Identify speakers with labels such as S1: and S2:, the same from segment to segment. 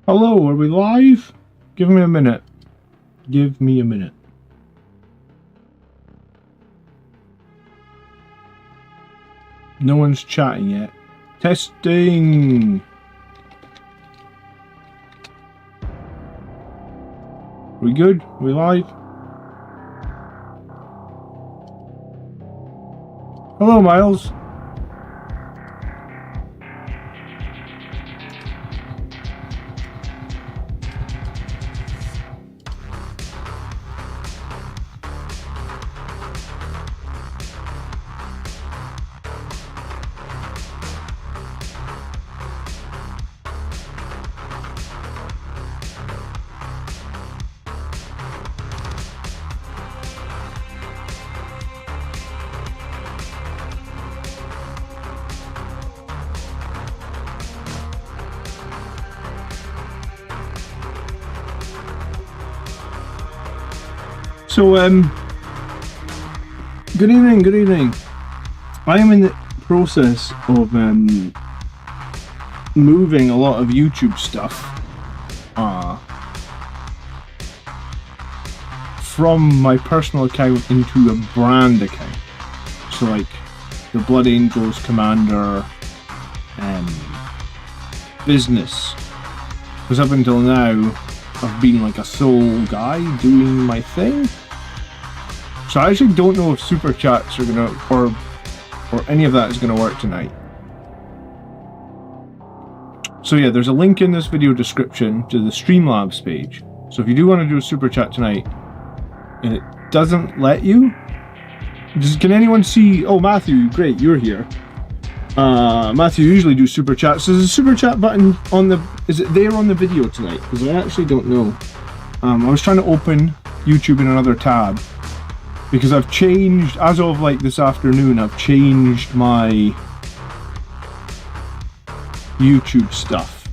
S1: Hello, are we live? Give me a minute. Give me a minute. No one's chatting yet. Testing! We good? We live? Hello, Miles. So, good evening, good evening. I am in the process of moving a lot of YouTube stuff from my personal account into a brand account. So like the Blood Angels Commander business. Because up until now I've been like a sole guy doing my thing. So I actually don't know if super chats are gonna or any of that is gonna work tonight. So yeah, there's a link in this video description to the Streamlabs page. So if you do want to do a super chat tonight and it doesn't let you, can anyone see? Oh, Matthew, great, you're here. Matthew usually do super chats. So there's a super chat button on the. Is it there on the video tonight? Because I actually don't know. I was trying to open YouTube in another tab. Because I've changed, as of like this afternoon, I've changed my YouTube stuff.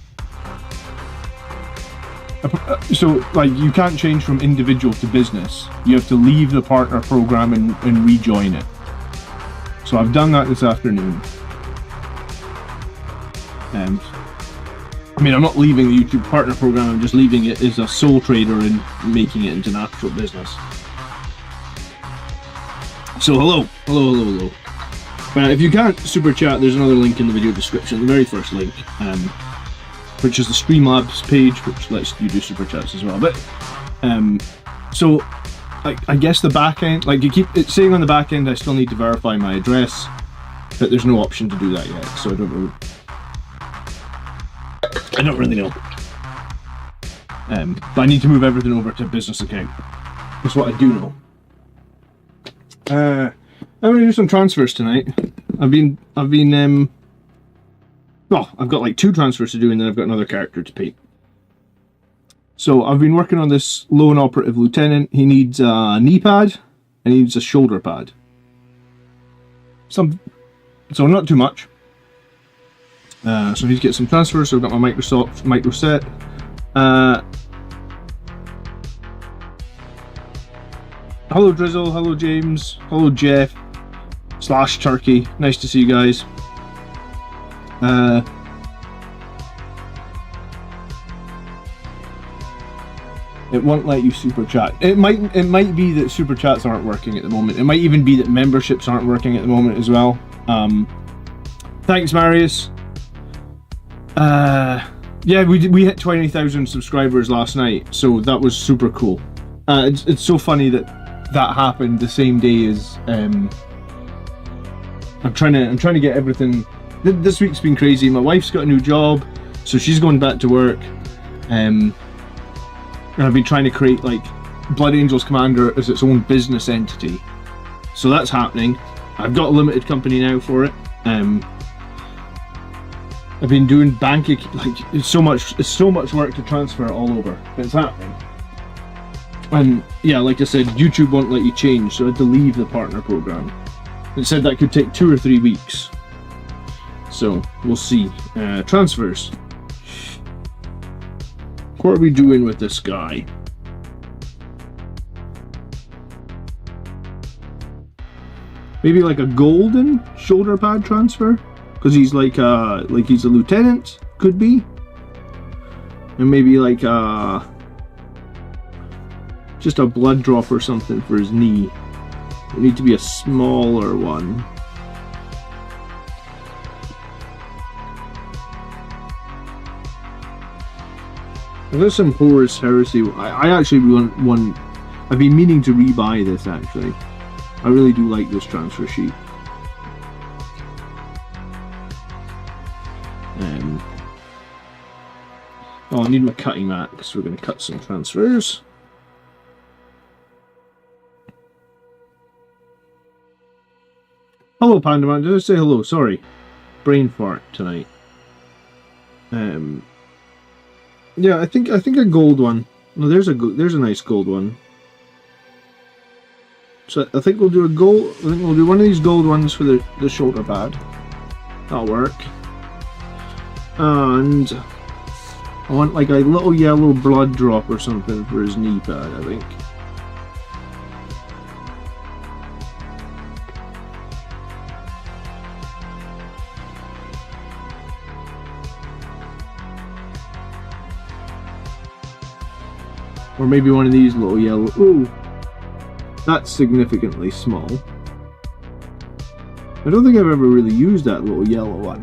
S1: So like you can't change from individual to business. You have to leave the partner program and rejoin it. So I've done that this afternoon. And I mean, I'm not leaving the YouTube partner program, I'm just leaving it as a sole trader and making it into an actual business. So hello. If you can't super chat, there's another link in the video description, the very first link, which is the Streamlabs page, which lets you do super chats as well. But so I guess the back end, like it's saying on the back end, I still need to verify my address, but there's no option to do that yet. So I don't really know. But I need to move everything over to a business account. That's what I do know. I'm gonna do some transfers tonight. I've got like 2 transfers to do, and then I've got another character to paint. So I've been working on this lone operative lieutenant. He needs a knee pad and he needs a shoulder pad. So not too much. So I need to get some transfers. So I've got my Microsoft micro set. Hello Drizzle, hello James, hello Jeff / Turkey. Nice to see you guys. It won't let you super chat. It might be that super chats aren't working at the moment. It might even be that memberships aren't working at the moment as well. Thanks Marius. Yeah, we hit 20,000 subscribers last night, so that was super cool. It's so funny that happened the same day as I'm trying to get everything. This week's been crazy. My wife's got a new job, so she's going back to work, and I've been trying to create like Blood Angels Commander as its own business entity. So that's happening. I've got a limited company now for it. I've been doing banking, like it's so much work to transfer it all over, but it's happening. And yeah, like I said, YouTube won't let you change, so I had to leave the partner program. It said that could take 2 or 3 weeks. So we'll see. Transfers. What are we doing with this guy? Maybe like a golden shoulder pad transfer, because he's like he's a lieutenant. Could be. And maybe like just a blood drop or something for his knee. It would need to be a smaller one. I've got some Horus Heresy. I actually want. I've been meaning to rebuy this actually. I really do like this transfer sheet. Oh, I need my cutting mat because we're going to cut some transfers. Hello, Panda Man. Did I say hello? Sorry, brain fart tonight. Yeah, I think a gold one. No, there's a nice gold one. So I think we'll do a gold. I think we'll do one of these gold ones for the shoulder pad. That'll work. And I want like a little yellow blood drop or something for his knee pad, I think. Or maybe one of these little yellow. Ooh, that's significantly small. I don't think I've ever really used that little yellow one.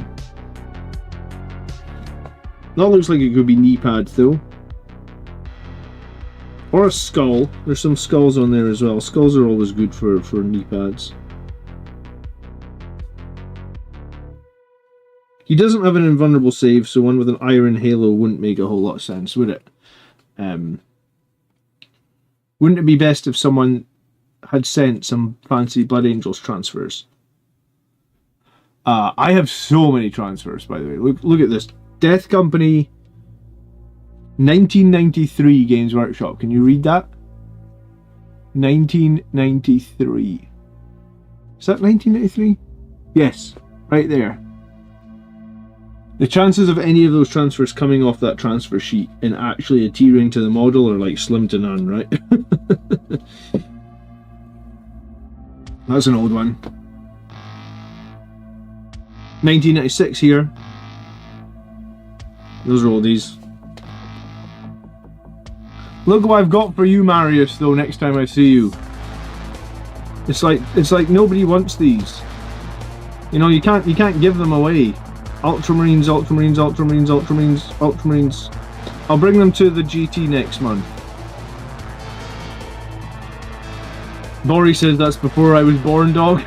S1: That looks like it could be knee pads though. Or a skull. There's some skulls on there as well. Skulls are always good for knee pads. He doesn't have an invulnerable save, so one with an iron halo wouldn't make a whole lot of sense, would it? Wouldn't it be best if someone had sent some fancy Blood Angels transfers? I have so many transfers, by the way. Look at this. Death Company 1993 Games Workshop. Can you read that? 1993. Is that 1993? Yes, right there. The chances of any of those transfers coming off that transfer sheet and actually adhering to the model are like slim to none, right? That's an old one. 1996 here. Those are oldies. Look what I've got for you, Marius, though, next time I see you. It's like nobody wants these. You know, you can't give them away. Ultramarines, Ultramarines, Ultramarines, Ultramarines, Ultramarines. I'll bring them to the GT next month. Bori says that's before I was born, dog.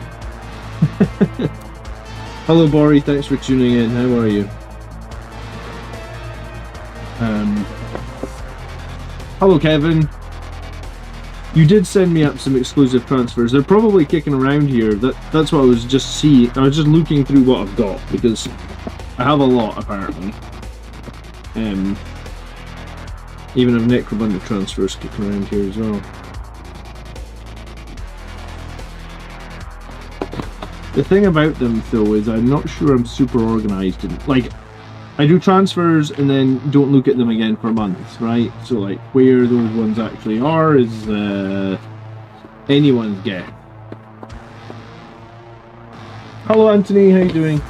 S1: Hello, Bori. Thanks for tuning in. How are you? Hello, Kevin. You did send me up some exclusive transfers. They're probably kicking around here. That's what I was just seeing. I was just looking through what I've got because I have a lot apparently. Even have Necrobunda transfers kicking around here as well. The thing about them though is I'm not sure I'm super organised. Like, I do transfers and then don't look at them again for months, right? So like where those ones actually are is anyone's guess. Hello Anthony, how you doing?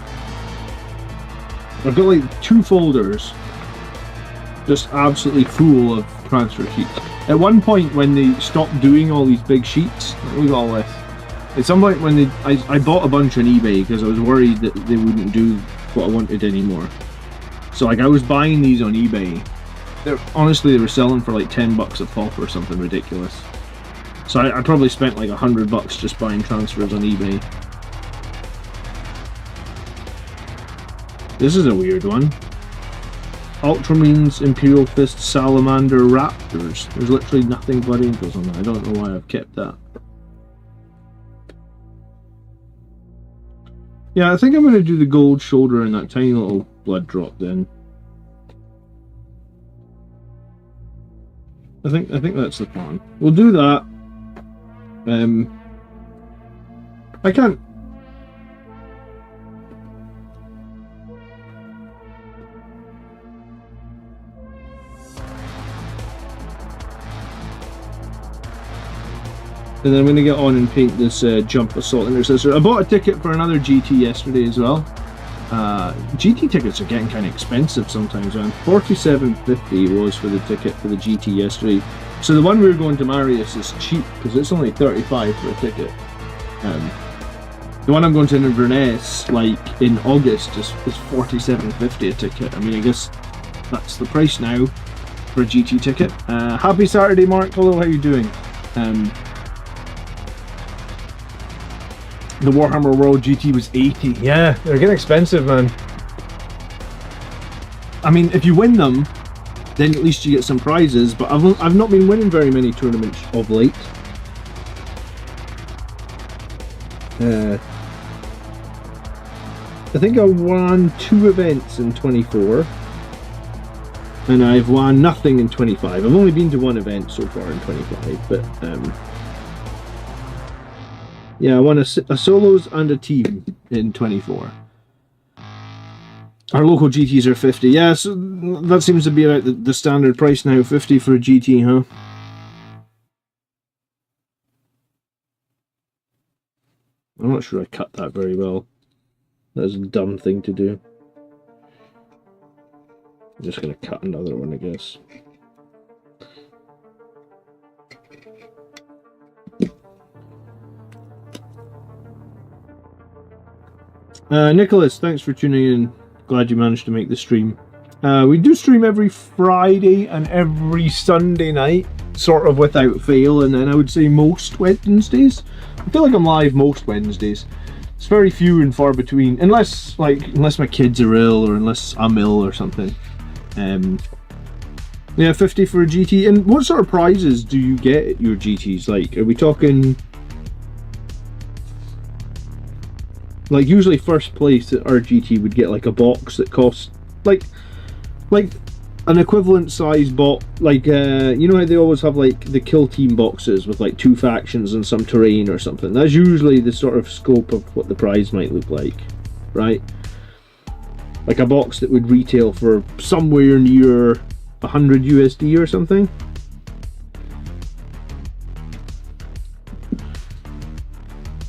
S1: I've got like 2 folders just absolutely full of transfer sheets. At one point when they stopped doing all these big sheets, look at all this. At some point when I bought a bunch on eBay because I was worried that they wouldn't do what I wanted anymore. So like I was buying these on eBay. Honestly, they were selling for like $10 a pop or something ridiculous. So I probably spent like $100 just buying transfers on eBay. This is a weird one. Ultramarines, Imperial Fist, Salamander, Raptors. There's literally nothing Blood Angels on that. I don't know why I've kept that. Yeah, I think I'm going to do the gold shoulder and that tiny little blood drop then. I think that's the plan. We'll do that. I can't. And then I'm going to get on and paint this Jump Assault Intercessor. I bought a ticket for another GT yesterday as well. GT tickets are getting kind of expensive sometimes, man. $47.50 was for the ticket for the GT yesterday. So the one we were going to Marius is cheap because it's only $35 for a ticket. The one I'm going to Inverness, like in August, is $47.50 a ticket. I mean, I guess that's the price now for a GT ticket. Happy Saturday, Mark. Hello, how you doing? The Warhammer World GT was $80. Yeah, they're getting expensive, man. I mean, if you win them, then at least you get some prizes. But I've not been winning very many tournaments of late. I think I won 2 events in 24, and I've won nothing in 25. I've only been to 1 event so far in 25, but yeah, I won a solos and a team in 24. Our local GTs are 50. Yeah, so that seems to be about the standard price now, 50 for a GT, huh? I'm not sure I cut that very well. That was a dumb thing to do. I'm just going to cut another one, I guess. Nicholas, thanks for tuning in. Glad you managed to make the stream. We do stream every Friday and every Sunday night, sort of without fail, and then I would say most Wednesdays. I feel like I'm live most Wednesdays. It's very few and far between, unless my kids are ill or unless I'm ill or something. Yeah, 50 for a GT. And what sort of prizes do you get at your GTs? Like, are we talking? Like, usually first place at our GT would get like a box that costs like an equivalent size box, like you know how they always have like the kill team boxes with like 2 factions and some terrain or something. That's usually the sort of scope of what the prize might look like, right? Like a box that would retail for somewhere near 100 USD or something.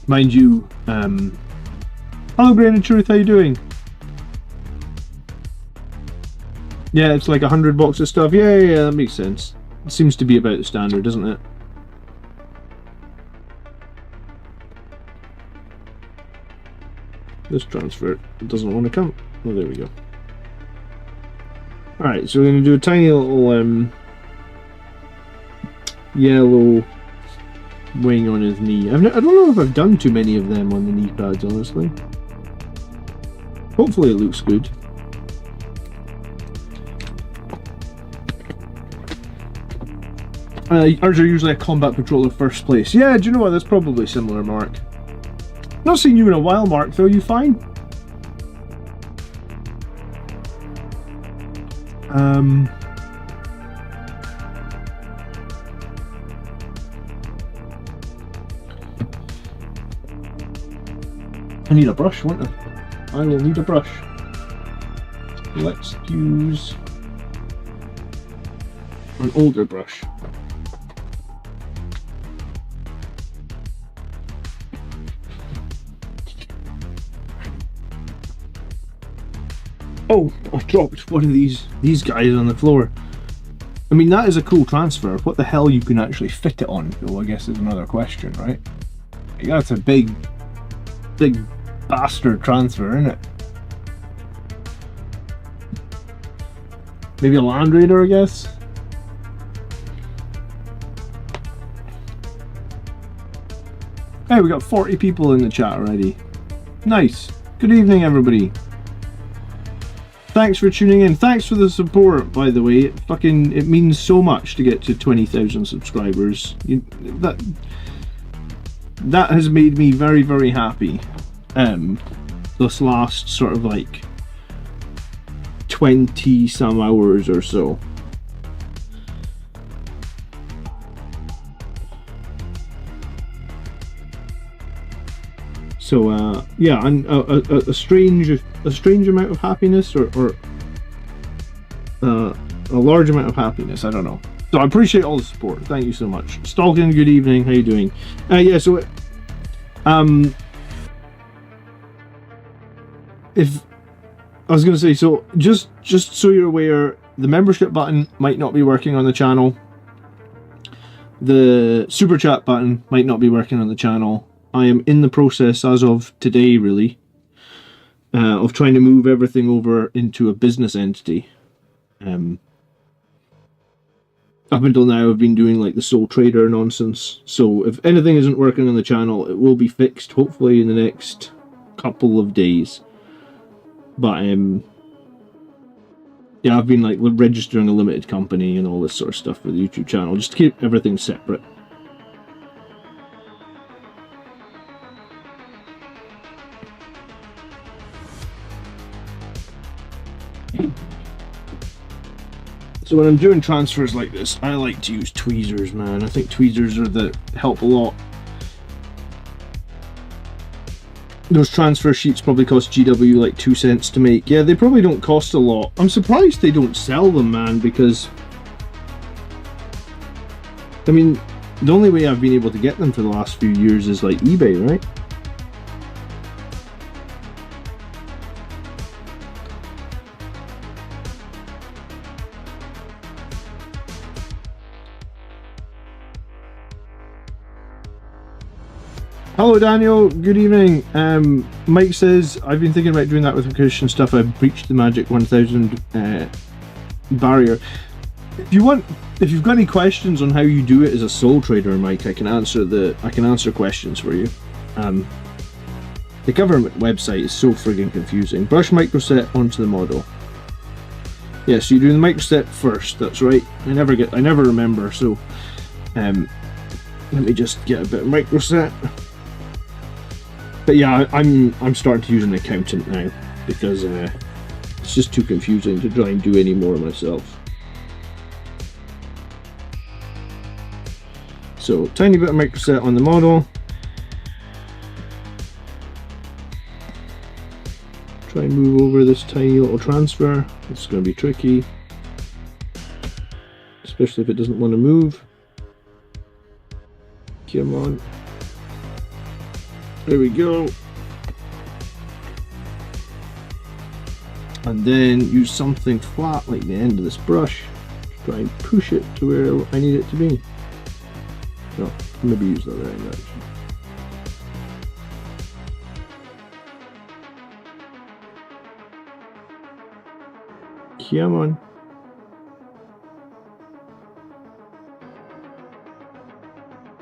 S1: Mind you, hello Grain and Truth, how you doing? Yeah, it's like 100 bucks of stuff. Yeah, that makes sense. It seems to be about the standard, doesn't it? This transfer doesn't want to come. Oh, there we go. Alright, so we're going to do a tiny little yellow wing on his knee. I don't know if I've done too many of them on the knee pads, honestly. Hopefully it looks good. Ours are usually a combat patroller first place. Yeah, do you know what? That's probably similar, Mark. Not seen you in a while, Mark, though. You fine? I need a brush, won't I? I will need a brush. Let's use an older brush. Oh, I dropped one of these guys on the floor. I mean, that is a cool transfer. What the hell you can actually fit it on, though, I guess is another question, right? Yeah, that's a big bastard transfer, isn't it? Maybe a Land Raider, I guess? Hey, we got 40 people in the chat already. Nice. Good evening, everybody. Thanks for tuning in. Thanks for the support, by the way. It means so much to get to 20,000 subscribers. That has made me very, very happy. This last sort of like 20 some hours or so. So yeah, and a strange amount of happiness, or a large amount of happiness. I don't know. So I appreciate all the support. Thank you so much. Stalkin, good evening. How you doing? Yeah. So if I was going to say, so just so you're aware, the membership button might not be working on the channel. The super chat button might not be working on the channel. I am in the process, as of today really, of trying to move everything over into a business entity. Up until now I've been doing like the sole trader nonsense, so if anything isn't working on the channel, it will be fixed hopefully in the next couple of days. But yeah, I've been like registering a limited company and all this sort of stuff for the YouTube channel, just to keep everything separate. So when I'm doing transfers like this, I like to use tweezers, man. I think tweezers help a lot. Those transfer sheets probably cost GW like 2 cents to make. Yeah, they probably don't cost a lot. I'm surprised they don't sell them, man, because I mean, the only way I've been able to get them for the last few years is like eBay, right? Hello Daniel, good evening. Mike says, I've been thinking about doing that with Christian stuff. I've breached the magic 1000 barrier. If you've got any questions on how you do it as a sole trader, Mike, I can answer questions for you. The government website is so friggin' confusing. Brush microset onto the model. Yeah, so you do the microset first, that's right. I never remember, so let me just get a bit of microset. But yeah, I'm starting to use an accountant now because it's just too confusing to try and do any more myself. So tiny bit of microset on the model. Try and move over this tiny little transfer. It's going to be tricky, especially if it doesn't want to move. Come on. There we go. And then use something flat like the end of this brush. Try and push it to where I need it to be. No, maybe use the other end actually. Come on.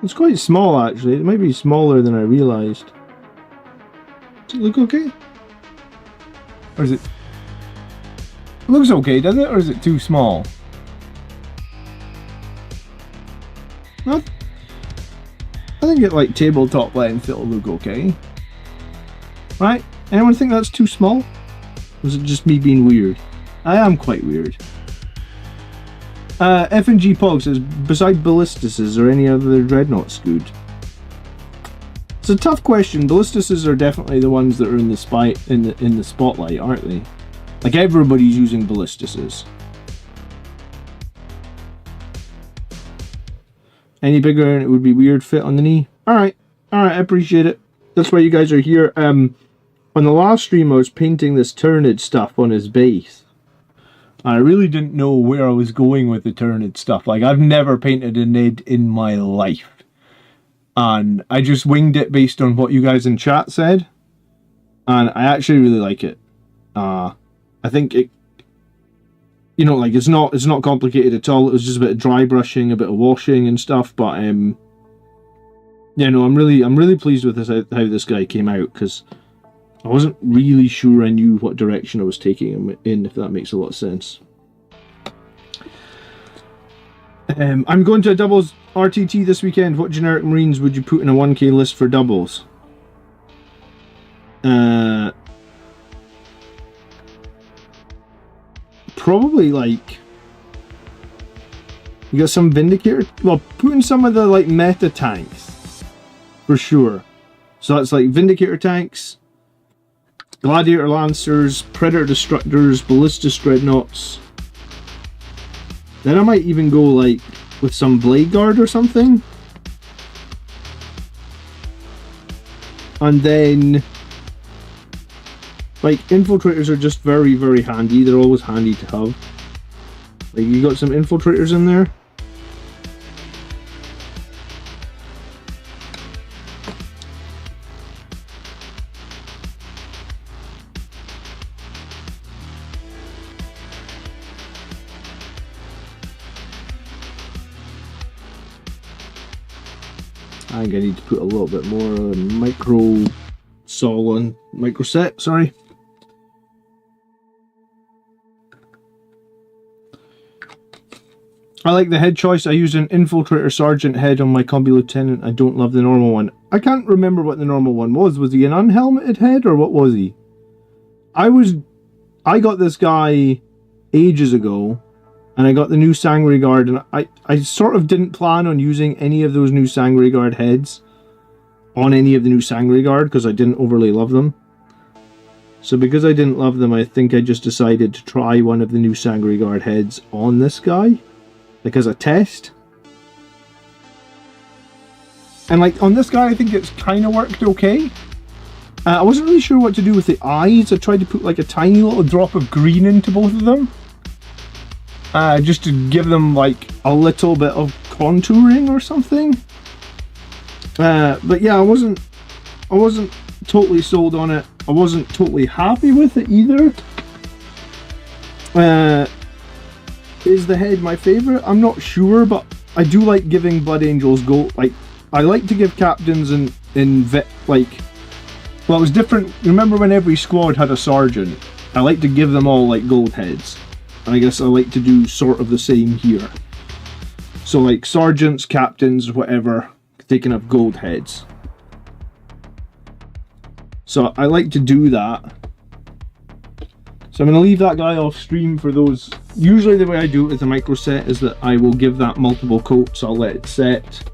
S1: It's quite small actually. It might be smaller than I realised. Does it look okay? Or is it... It looks okay, does it? Or is it too small? I think at like tabletop length it'll look okay. Right? Anyone think that's too small? Or is it just me being weird? I am quite weird. F&G Pog says, beside ballistices, are any other dreadnoughts good? It's a tough question. Ballistices are definitely the ones that are in the spotlight, aren't they? Like everybody's using ballistices. Any bigger and it would be weird fit on the knee. Alright, I appreciate it. That's why you guys are here. On the last stream I was painting this Tyrannid stuff on his base. I really didn't know where I was going with the Tyrannid stuff. Like, I've never painted a Nid in my life. And I just winged it based on what you guys in chat said. And I actually really like it. I think it... You know, like, it's not complicated at all. It was just a bit of dry brushing, a bit of washing and stuff. But, yeah, no, I'm really pleased with this, how this guy came out. Because I wasn't really sure I knew what direction I was taking him in, if that makes a lot of sense. I'm going to a doubles RTT this weekend. What generic marines would you put in a 1k list for doubles? Probably like... You got some Vindicator? Well, put in some of the like meta tanks. For sure. So that's like Vindicator tanks, Gladiator Lancers, Predator Destructors, Ballistus Dreadnoughts. Then I might even go like with some Blade Guard or something. And then Like, infiltrators are just very, very handy. They're always handy to have. Like, you got some infiltrators in there. I think I need to put a little bit more micro set, sorry. I like the head choice. I use an infiltrator sergeant head on my combi lieutenant. I don't love the normal one. I can't remember what the normal one was. Was he an unhelmeted head or what was he? I got this guy ages ago, and I got the new Sangre Guard, and I sort of didn't plan on using any of those new Sangre Guard heads on any of the new Sangre Guard because I didn't overly love them. So because I didn't love them, I think I just decided to try one of the new Sangre Guard heads on this guy, like as a test. And like on this guy, I think it's kind of worked okay. I wasn't really sure what to do with the eyes. I tried to put like a tiny little drop of green into both of them. Just to give them like a little bit of contouring or something. But yeah, I wasn't totally sold on it. I wasn't totally happy with it either. Is the head my favorite? I'm not sure, but I do like giving Blood Angels gold. Like, I like to give captains like, well, it was different. Remember when every squad had a sergeant? I like to give them all like gold heads. And I guess I like to do sort of the same here. So like sergeants, captains, whatever, they can have gold heads. So I like to do that. So I'm going to leave that guy off stream for those. Usually the way I do it with the micro set is that I will give that multiple coats. I'll let it set.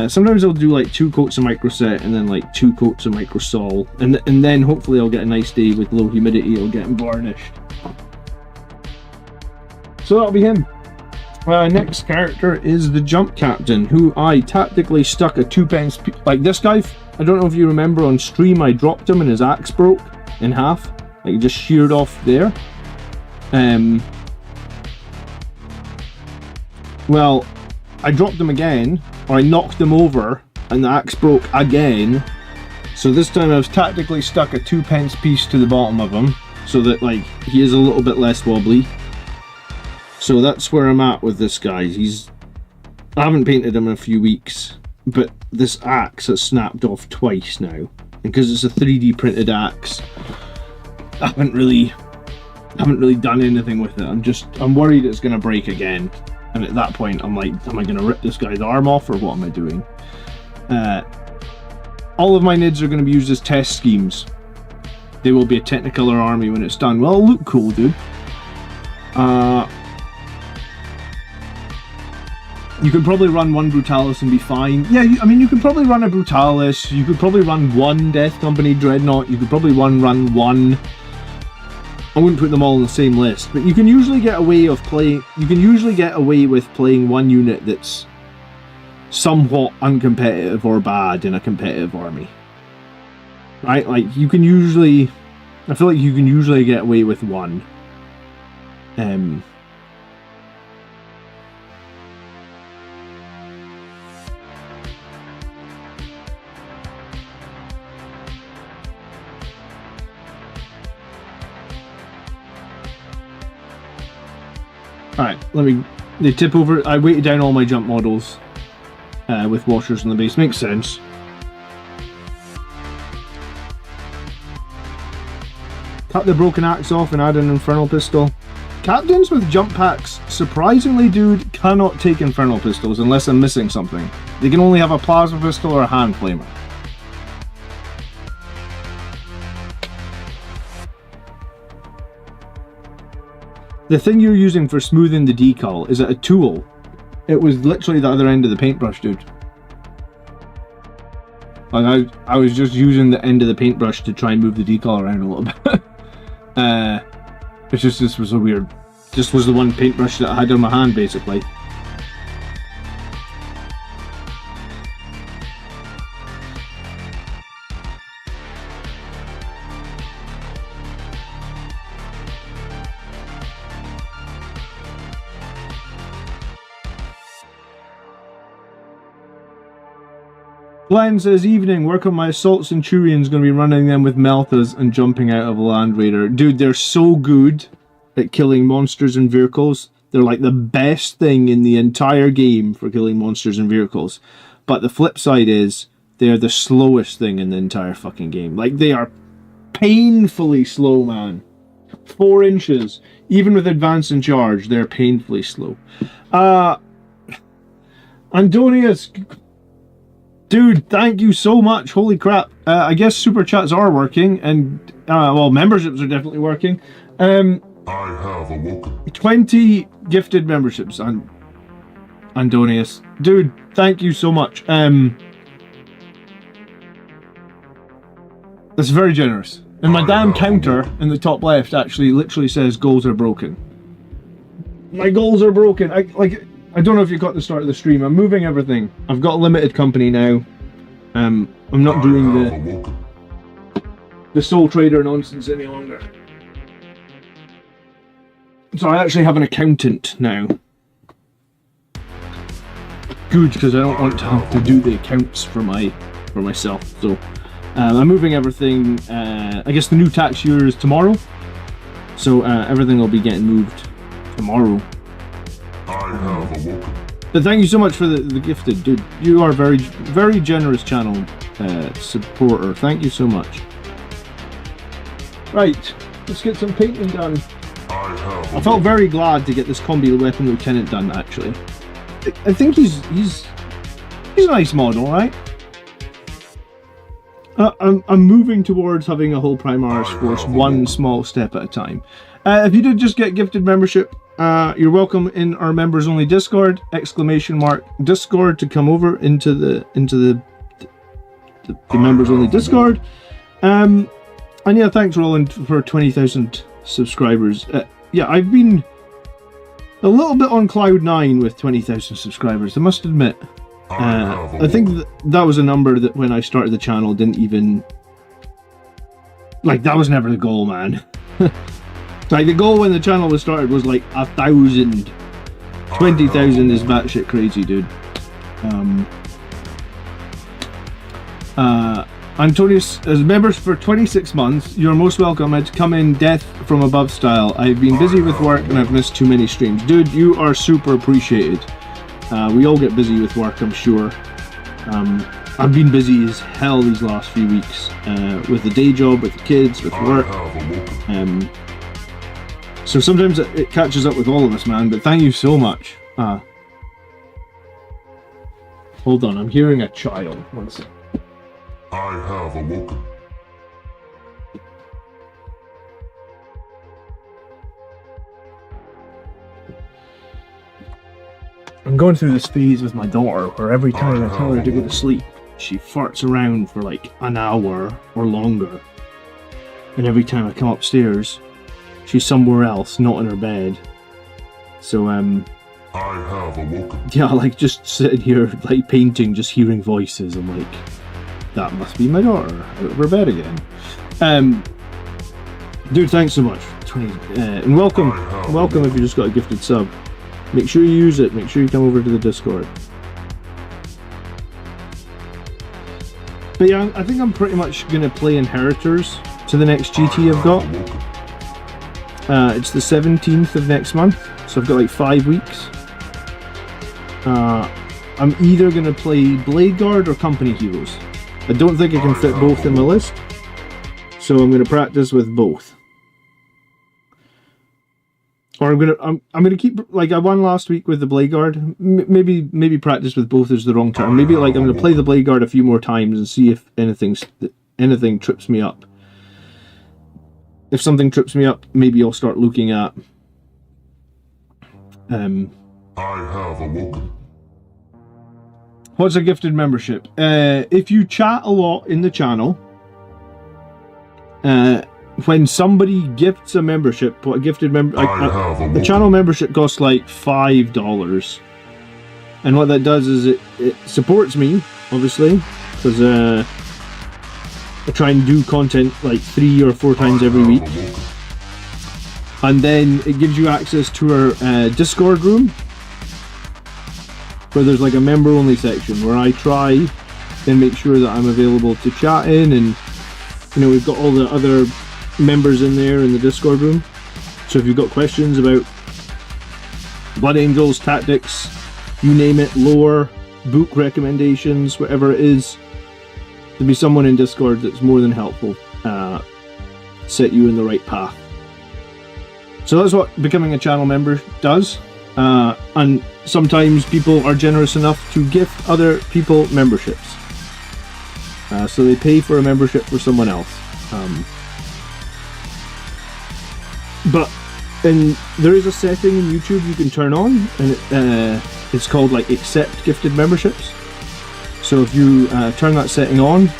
S1: Sometimes I'll do like 2 coats of micro set and then like 2 coats of micro sol. And then hopefully I'll get a nice day with low humidity. It'll get varnished. So that'll be him. Next character is the Jump Captain, who I tactically stuck a 2p like this guy. I don't know if you remember on stream, I dropped him and his axe broke in half. Like, just sheared off there. Well, I dropped him again, or I knocked him over, and the axe broke again. So this time I've tactically stuck a 2p piece to the bottom of him, so that like he is a little bit less wobbly. So that's where I'm at with this guy. I haven't painted him in a few weeks, but this axe has snapped off twice now. And because it's a 3D printed axe, I haven't really done anything with it. I'm worried it's gonna break again. And at that point I'm like, am I gonna rip this guy's arm off or what am I doing? All of my NIDs are gonna be used as test schemes. They will be a Technicolor army when it's done. Well, it'll look cool, dude. You could probably run 1 Brutalis and be fine. Yeah, I mean, you could probably run a Brutalis. You could probably run 1 Death Company Dreadnought. You could probably run 1. I wouldn't put them all on the same list, but you can usually get away with playing. You can usually get away with playing 1 unit that's somewhat uncompetitive or bad in a competitive army. Right? Like you can usually. I feel like you can usually get away with 1. Alright, they tip over. I weighted down all my jump models with washers in the base. Makes sense. Cut the broken axe off and add an infernal pistol. Captains with jump packs, surprisingly, dude, cannot take infernal pistols unless I'm missing something. They can only have a plasma pistol or a hand flamer. The thing you're using for smoothing the decal, is it a tool? It was literally the other end of the paintbrush, dude. Like I was just using the end of the paintbrush to try and move the decal around a little bit. It's just, this was a weird... This was the one paintbrush that I had in my hand, basically. Glenn says, evening, work on my Assault Centurions, going to be running them with Meltas and jumping out of a Land Raider. Dude, they're so good at killing monsters and vehicles. They're like the best thing in the entire game for killing monsters and vehicles. But the flip side is, they're the slowest thing in the entire fucking game. Like, they are painfully slow, man. 4 inches. Even with advance and charge, they're painfully slow. Antonius, dude, thank you so much. Holy crap. I guess super chats are working, and well, memberships are definitely working. I have awoken. 20 gifted memberships, Antonius. Dude, thank you so much. That's very generous. And my damn counter in the top left actually literally says goals are broken. My goals are broken. I don't know if you caught the start of the stream. I'm moving everything. I've got a limited company now. I'm not doing the sole trader nonsense any longer. So I actually have an accountant now. Good, because I don't want to have to do the accounts for myself. So I'm moving everything. I guess the new tax year is tomorrow, so everything will be getting moved tomorrow. But thank you so much for the gifted, dude. You are very, very generous channel supporter. Thank you so much. Right, let's get some painting done. I felt very glad to get this Combi Weapon Lieutenant done. Actually, I think he's a nice model, right? I'm moving towards having a whole Primaris force one small step at a time. If you did just get gifted membership, you're welcome in our members only Discord, !Discord, to come over into the members only Discord. And yeah, thanks Roland for 20,000 subscribers. Yeah, I've been a little bit on cloud 9 with 20,000 subscribers, I must admit. I think that was a number that when I started the channel didn't even... Like, that was never the goal, man. Like, the goal when the channel was started was like 1,000. 20,000 is batshit crazy, dude. Antonius, as members for 26 months, you're most welcome. I'd come in death from above style. I've been busy with work and I've missed too many streams. Dude, you are super appreciated. We all get busy with work, I'm sure. I've been busy as hell these last few weeks, with the day job, with the kids, with work. So sometimes it catches up with all of us, man, but thank you so much. Hold on, I'm hearing a child. One sec. I have awoken. I'm going through this phase with my daughter where every time I tell her to go to sleep, she farts around for like an hour or longer. And every time I come upstairs, she's somewhere else, not in her bed. So, I have awoken. Yeah, like just sitting here, like painting, just hearing voices. I'm like, that must be my daughter out of her bed again. Dude, thanks so much. And welcome if you just got a gifted sub. Make sure you use it. Make sure you come over to the Discord. But yeah, I think I'm pretty much going to play Inheritors to the next GT I've got. It's the 17th of next month, so I've got like 5 weeks. I'm either going to play Blade Guard or Company Heroes. I don't think I can fit both in my list, so I'm going to practice with both. Or I'm gonna keep, like I won last week with the Blade Guard. Maybe practice with both is the wrong term. Maybe like I'm gonna play the Blade Guard a few more times and see if anything trips me up. If something trips me up, maybe I'll start looking at. I have awoken. What's a gifted membership? If you chat a lot in the channel, when somebody gifts a membership, what a gifted member, the channel membership costs like $5, and what that does is it supports me, obviously, because I try and do content like 3 or 4 times every week, and then it gives you access to our Discord room, where there's like a member only section where I try then make sure that I'm available to chat in, and you know, we've got all the other members in there in the Discord room. So if you've got questions about Blood Angels, tactics, you name it, lore, book recommendations, whatever it is, there'll be someone in Discord that's more than helpful, set you in the right path. So that's what becoming a channel member does. And sometimes people are generous enough to gift other people memberships. So they pay for a membership for someone else. And there is a setting in YouTube you can turn on, and it's called like accept gifted memberships. So if you turn that setting on,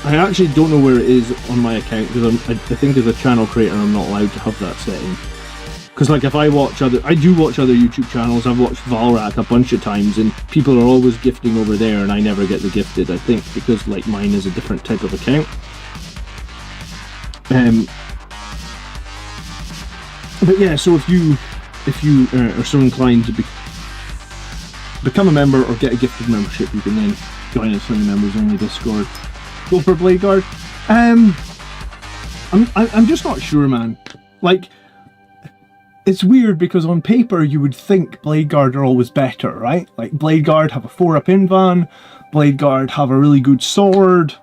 S1: I actually don't know where it is on my account, because I think as a channel creator I'm not allowed to have that setting. Because like if I do watch other YouTube channels. I've watched Valrak a bunch of times, and people are always gifting over there, and I never get the gifted. I think because like mine is a different type of account. But yeah, so if you are so inclined to become a member or get a gifted membership, you can then join us in the members only Discord. Go for Bladeguard. I'm just not sure, man. Like, it's weird because on paper you would think Bladeguard are always better, right? Like Bladeguard have a 4-up invan, Bladeguard have a really good sword,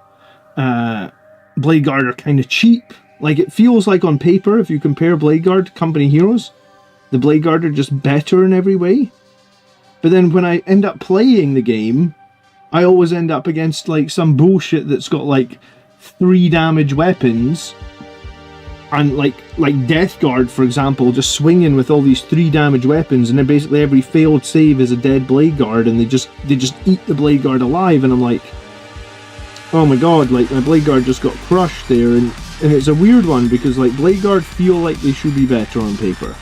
S1: Bladeguard are kind of cheap. Like, it feels like on paper, if you compare Bladeguard to company heroes, the Bladeguard are just better in every way. But then when I end up playing the game, I always end up against like some bullshit that's got like 3 damage weapons, and like Death Guard, for example, just swinging with all these 3 damage weapons, and then basically every failed save is a dead Bladeguard, and they just eat the Bladeguard alive, and I'm like, oh my god, like my Bladeguard just got crushed there. And it's a weird one, because like Bladeguard feel like they should be better on paper,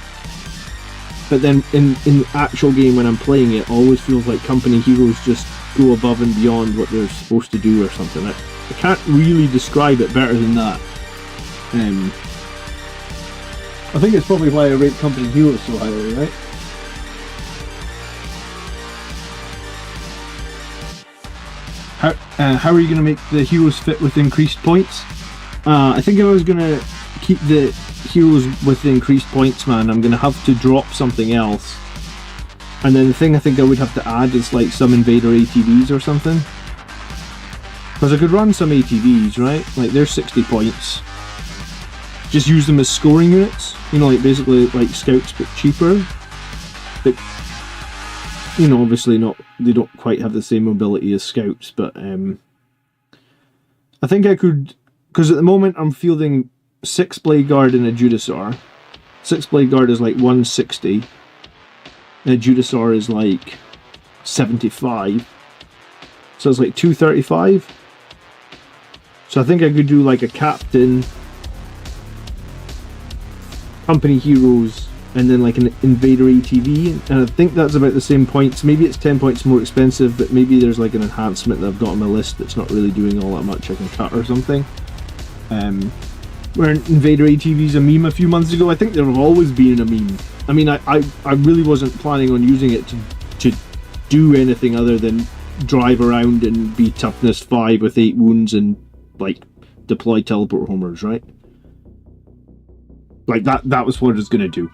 S1: but then in the actual game when I'm playing it always feels like company heroes just go above and beyond what they're supposed to do or something. I can't really describe it better than that. I think it's probably why I rate company heroes so highly, right? How are you going to make the heroes fit with increased points? I think if I was going to keep the heroes with the increased points, man, I'm going to have to drop something else. And then the thing I think I would have to add is like some invader ATVs or something. Because I could run some ATVs, right? Like they're 60 points. Just use them as scoring units. You know, like basically like scouts but cheaper. But, you know, obviously they don't quite have the same mobility as scouts, but I think I could, because at the moment I'm fielding 6 Bladeguard and a Judisaur. 6 Bladeguard is like 160. And a Judisaur is like 75. So it's like 235. So I think I could do like a captain, company heroes, and then like an invader ATV, and I think that's about the same points. Maybe it's 10 points more expensive, but maybe there's like an enhancement that I've got on my list that's not really doing all that much I can cut or something. Where invader ATV's a meme a few months ago, I think they've always been a meme. I mean, I really wasn't planning on using it to do anything other than drive around and be toughness 5 with 8 wounds and like deploy teleport homers, right? Like that was what it was going to do.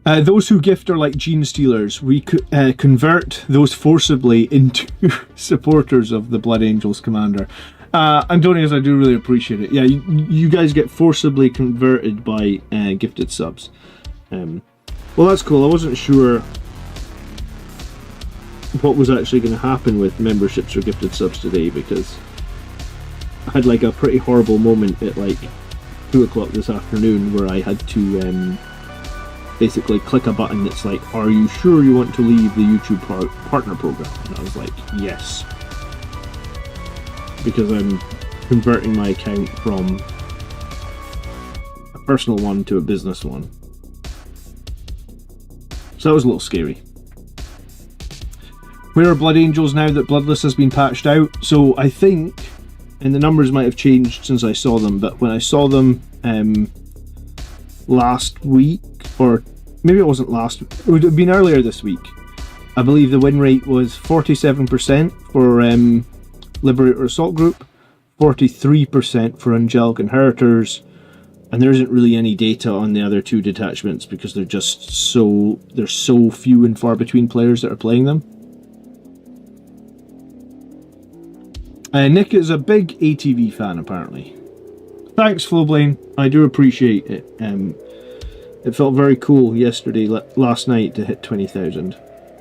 S1: Those who gift are like gene stealers. We convert those forcibly into supporters of the Blood Angels commander. Antonius, I do really appreciate it. Yeah, you guys get forcibly converted by gifted subs. Well, that's cool. I wasn't sure what was actually going to happen with memberships or gifted subs today, because I had like a pretty horrible moment at like 2 o'clock this afternoon where I had to basically click a button that's like, are you sure you want to leave the YouTube partner program? And I was like, yes. Because I'm converting my account from a personal one to a business one. So that was a little scary. Where are Blood Angels now that Bloodless has been patched out? So I think, and the numbers might have changed since I saw them, but when I saw them last week, or maybe it wasn't last, it would have been earlier this week, I believe the win rate was 47% for Liberator Assault Group, 43% for Angelic Inheritors, and there isn't really any data on the other two detachments because they're just there's so few and far between players that are playing them. Nick is a big ATV fan, apparently. Thanks, Flowblane. I do appreciate it. It felt very cool yesterday, last night, to hit 20,000.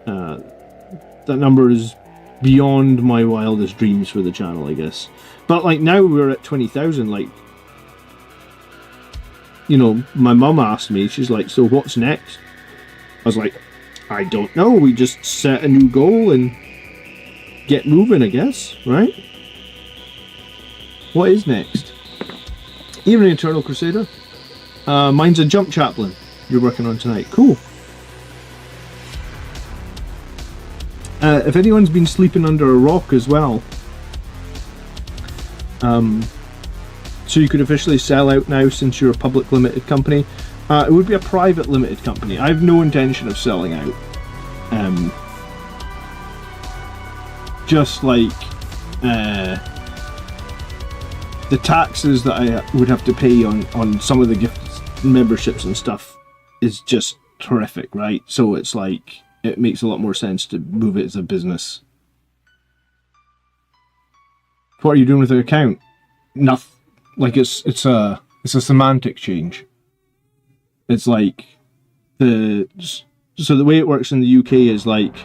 S1: That number is beyond my wildest dreams for the channel, I guess. But like now we're at 20,000, like, you know, my mum asked me, she's like, so what's next? I was like, I don't know, we just set a new goal and get moving, I guess, right? What is next? Evening, Eternal Crusader. Mine's a jump chaplain you're working on tonight. Cool. If anyone's been sleeping under a rock as well, so you could officially sell out now since you're a public limited company. It would be a private limited company. I have no intention of selling out. Just like the taxes that I would have to pay on some of the gift memberships and stuff is just horrific, right? So it's like, it makes a lot more sense to move it as a business. What are you doing with the account? Nothing. Like it's a semantic change. It's like so the way it works in the UK is like,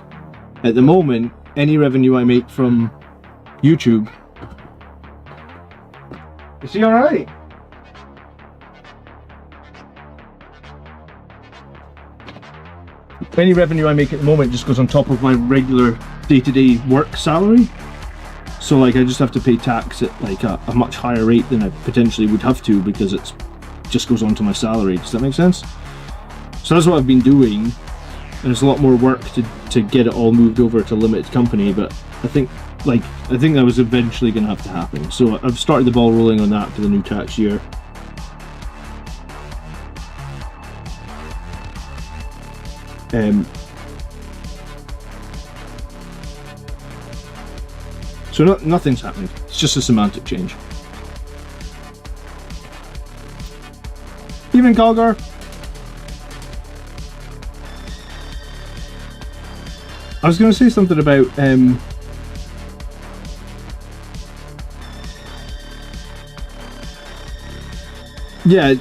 S1: at the moment, any revenue I make from YouTube. Is he alright? Any revenue I make at the moment just goes on top of my regular day-to-day work salary. So like I just have to pay tax at like a much higher rate than I potentially would have to, because it's just goes on to my salary. Does that make sense? So that's what I've been doing, and it's a lot more work to get it all moved over to limited company, but I think that was eventually going to have to happen. So I've started the ball rolling on that for the new tax year. So nothing's happening. It's just a semantic change. Evening, Galgar. I was going to say something about yeah,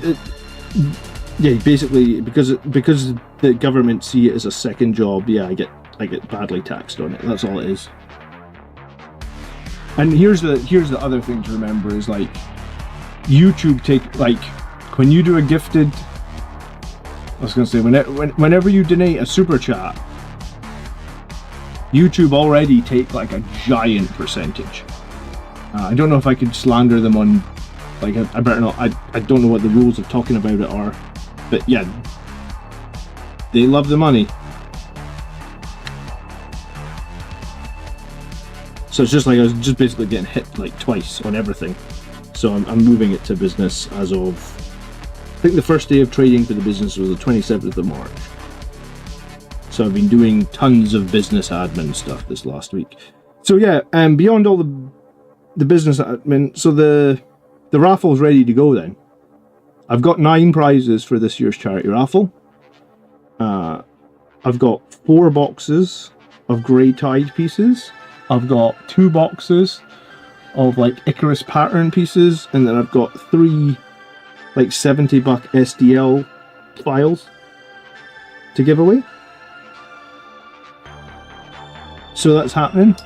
S1: basically because the government see it as a second job. Yeah, I get badly taxed on it. That's all it is. And here's the other thing to remember is like YouTube when you do a gifted. I was going to say whenever you donate a super chat, YouTube already take like a giant percentage. I don't know if I could slander them on, like, I better not. I don't know what the rules of talking about it are, but yeah, they love the money. So it's just like I was just basically getting hit like twice on everything. So I'm moving it to business as of, I think the first day of trading for the business was the 27th of March. So I've been doing tons of business admin stuff this last week. So yeah, beyond all the business admin, so the raffle's ready to go then. I've got 9 prizes for this year's charity raffle. I've got 4 boxes of grey tide pieces. I've got 2 boxes of like Icarus pattern pieces, and then I've got 3 like $70 SDL files to give away. So that's happening.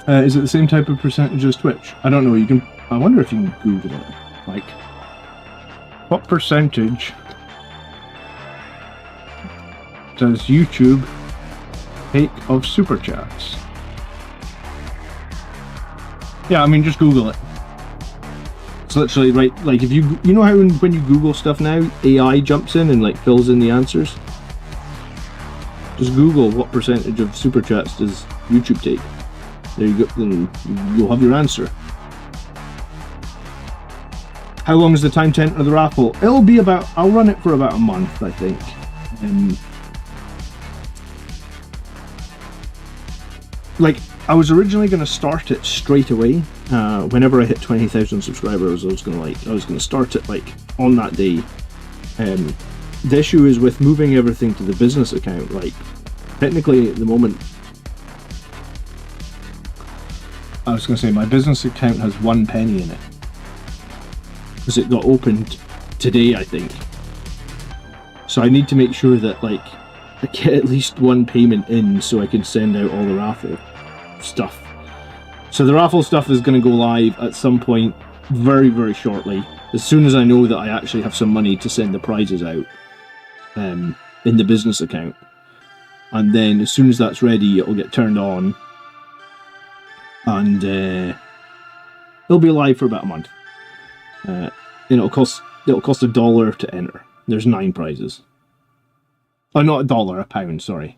S1: Is it the same type of percentage as Twitch? I don't know. You can. I wonder if you can Google it. Like, what percentage does YouTube take of super chats? Yeah, I mean, just Google it. It's literally right. Like, if you know how when you Google stuff now, AI jumps in and like fills in the answers. Just Google what percentage of super chats does YouTube take. There you go. Then you'll have your answer. How long is the time to enter the raffle? It'll be about. I'll run it for about a month, I think. like, I was originally going to start it straight away. Whenever I hit 20,000 subscribers, I was gonna start it like on that day. The issue is with moving everything to the business account. Like, technically at the moment, I was going to say my business account has 1 penny in it because it got opened today, I think. So I need to make sure that like I get at least 1 payment in so I can send out all the raffle stuff. So the raffle stuff is going to go live at some point very, very shortly. As soon as I know that I actually have some money to send the prizes out in the business account. And then as soon as that's ready, it'll get turned on. And it'll be live for about a month. It'll cost $1 to enter. There's 9 prizes. Oh, not $1, £1, sorry.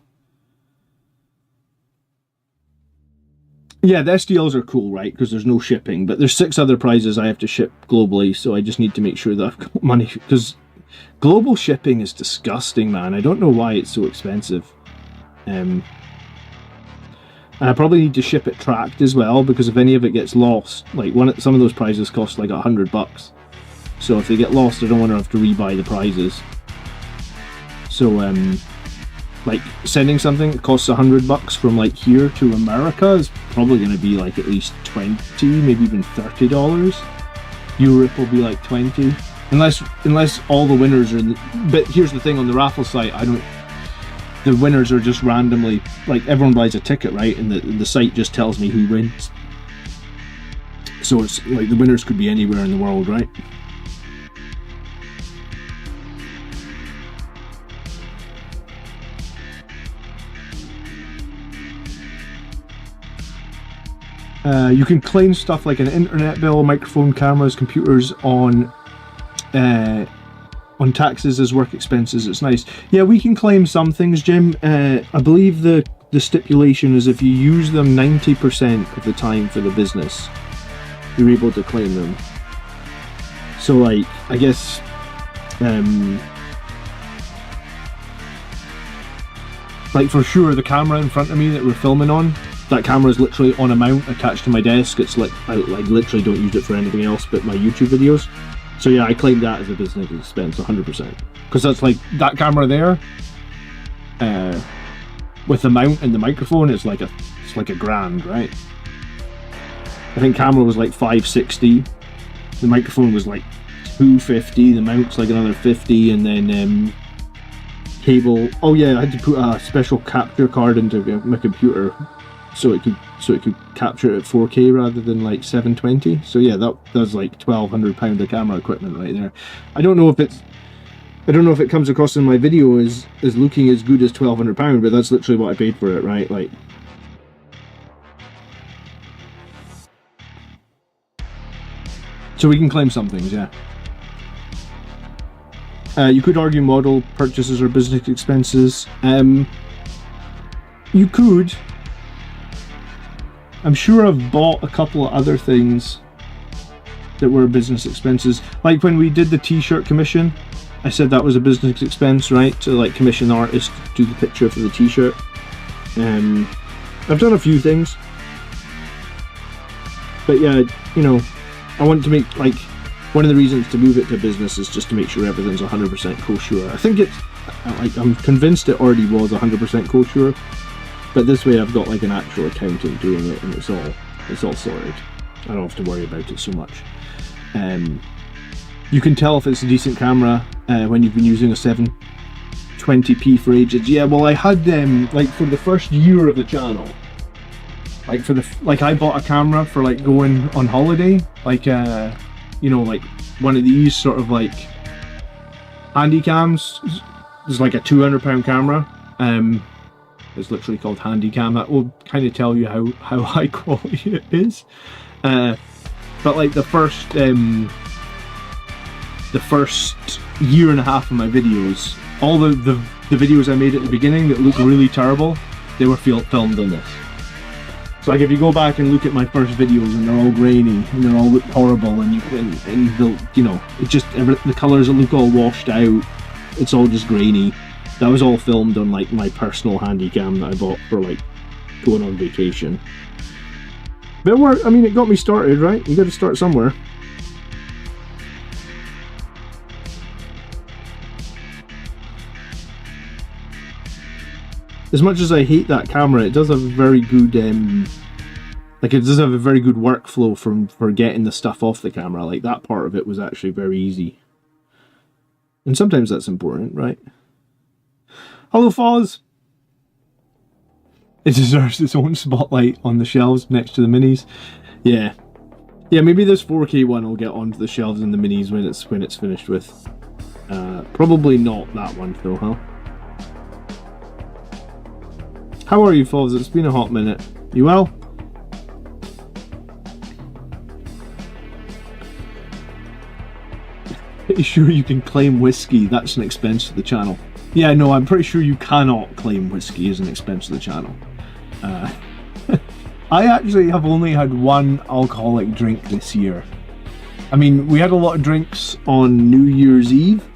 S1: Yeah, the STLs are cool, right? Because there's no shipping. But there's 6 other prizes I have to ship globally, so I just need to make sure that I've got money. Because global shipping is disgusting, man. I don't know why it's so expensive. And I probably need to ship it tracked as well, because if any of it gets lost, like some of those prizes cost like $100. So if they get lost, I don't want to have to rebuy the prizes. So like sending something that costs $100 from like here to America is probably going to be like at least $20, maybe even $30. Europe will be like 20, unless all the winners are. But here's the thing, on the raffle site, the winners are just randomly, like, everyone buys a ticket, right? And the site just tells me who wins. So it's like the winners could be anywhere in the world, right? You can claim stuff like an internet bill, microphone, cameras, computers on taxes as work expenses. It's nice. Yeah, we can claim some things, Jim. I believe the stipulation is if you use them 90% of the time for the business, you're able to claim them. So like, I guess like for sure the camera in front of me that we're filming on, that camera is literally on a mount attached to my desk. It's like, I literally don't use it for anything else but my YouTube videos. So yeah, I claim that as a business expense 100%. Because that's like, that camera there, with the mount and the microphone, it's like a grand, right? I think camera was like $560. The microphone was like $250. The mount's like another $50, and then cable. Oh yeah, I had to put a special capture card into my computer so it could capture it at 4K rather than like 720. So yeah, that does like £1,200 of camera equipment right there. I don't know if it comes across in my video as looking as good as £1,200, but that's literally what I paid for it, right? Like, so we can claim some things, yeah. You could argue model purchases or business expenses. You could. I'm sure I've bought a couple of other things that were business expenses. Like when we did the t-shirt commission, I said that was a business expense, right? To like commission artists to do the picture for the t-shirt. I've done a few things. But yeah, you know, I want to make, like, one of the reasons to move it to business is just to make sure everything's 100% kosher. I think it's, like, I'm convinced it already was 100% kosher. But this way I've got like an actual accountant doing it, and it's all sorted. I don't have to worry about it so much. You can tell if it's a decent camera when you've been using a 720p for ages. Yeah, well, I had them like for the first year of the channel. Like I bought a camera for like going on holiday, like you know, like one of these sort of like handy cams. It's like a £200 camera. It's literally called Handycam. That will kind of tell you how high quality it is. But like the first year and a half of my videos, all the videos I made at the beginning that look really terrible, they were filmed on this. So like if you go back and look at my first videos and they're all grainy and they all look horrible, and they'll, you know, it just, the colours look all washed out. It's all just grainy. That was all filmed on like my personal Handycam that I bought for like going on vacation. But it worked. I mean, it got me started, right? You got to start somewhere. As much as I hate that camera, it does have a very good, it does have a very good workflow for getting the stuff off the camera. Like, that part of it was actually very easy. And sometimes that's important, right? Hello, Foz! It deserves its own spotlight on the shelves next to the minis. Yeah. Yeah, maybe this 4K one will get onto the shelves in the minis when it's finished with. Probably not that one though, huh? How are you, Foz? It's been a hot minute. You well? Pretty sure you can claim whiskey. That's an expense to the channel. Yeah, no, I'm pretty sure you cannot claim whiskey as an expense to the channel. I actually have only had one alcoholic drink this year. I mean, we had a lot of drinks on New Year's Eve.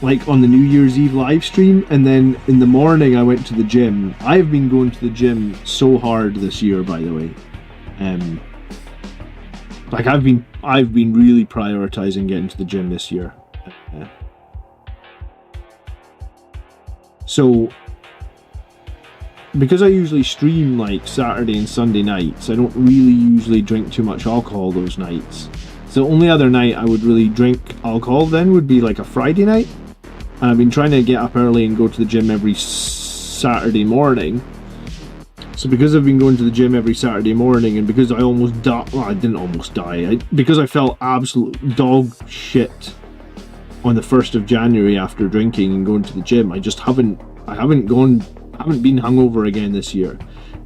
S1: Like on the New Year's Eve live stream, and then in the morning I went to the gym. I've been going to the gym so hard this year, by the way. Like I've been really prioritizing getting to the gym this year. So because I usually stream like Saturday and Sunday nights, I don't really usually drink too much alcohol those nights. So the only other night I would really drink alcohol then would be like a Friday night. And I've been trying to get up early and go to the gym every Saturday morning. So because I've been going to the gym every Saturday morning, and because I almost died, well, I didn't almost die, because I felt absolute dog shit on the 1st of January after drinking and going to the gym, I haven't been hungover again this year.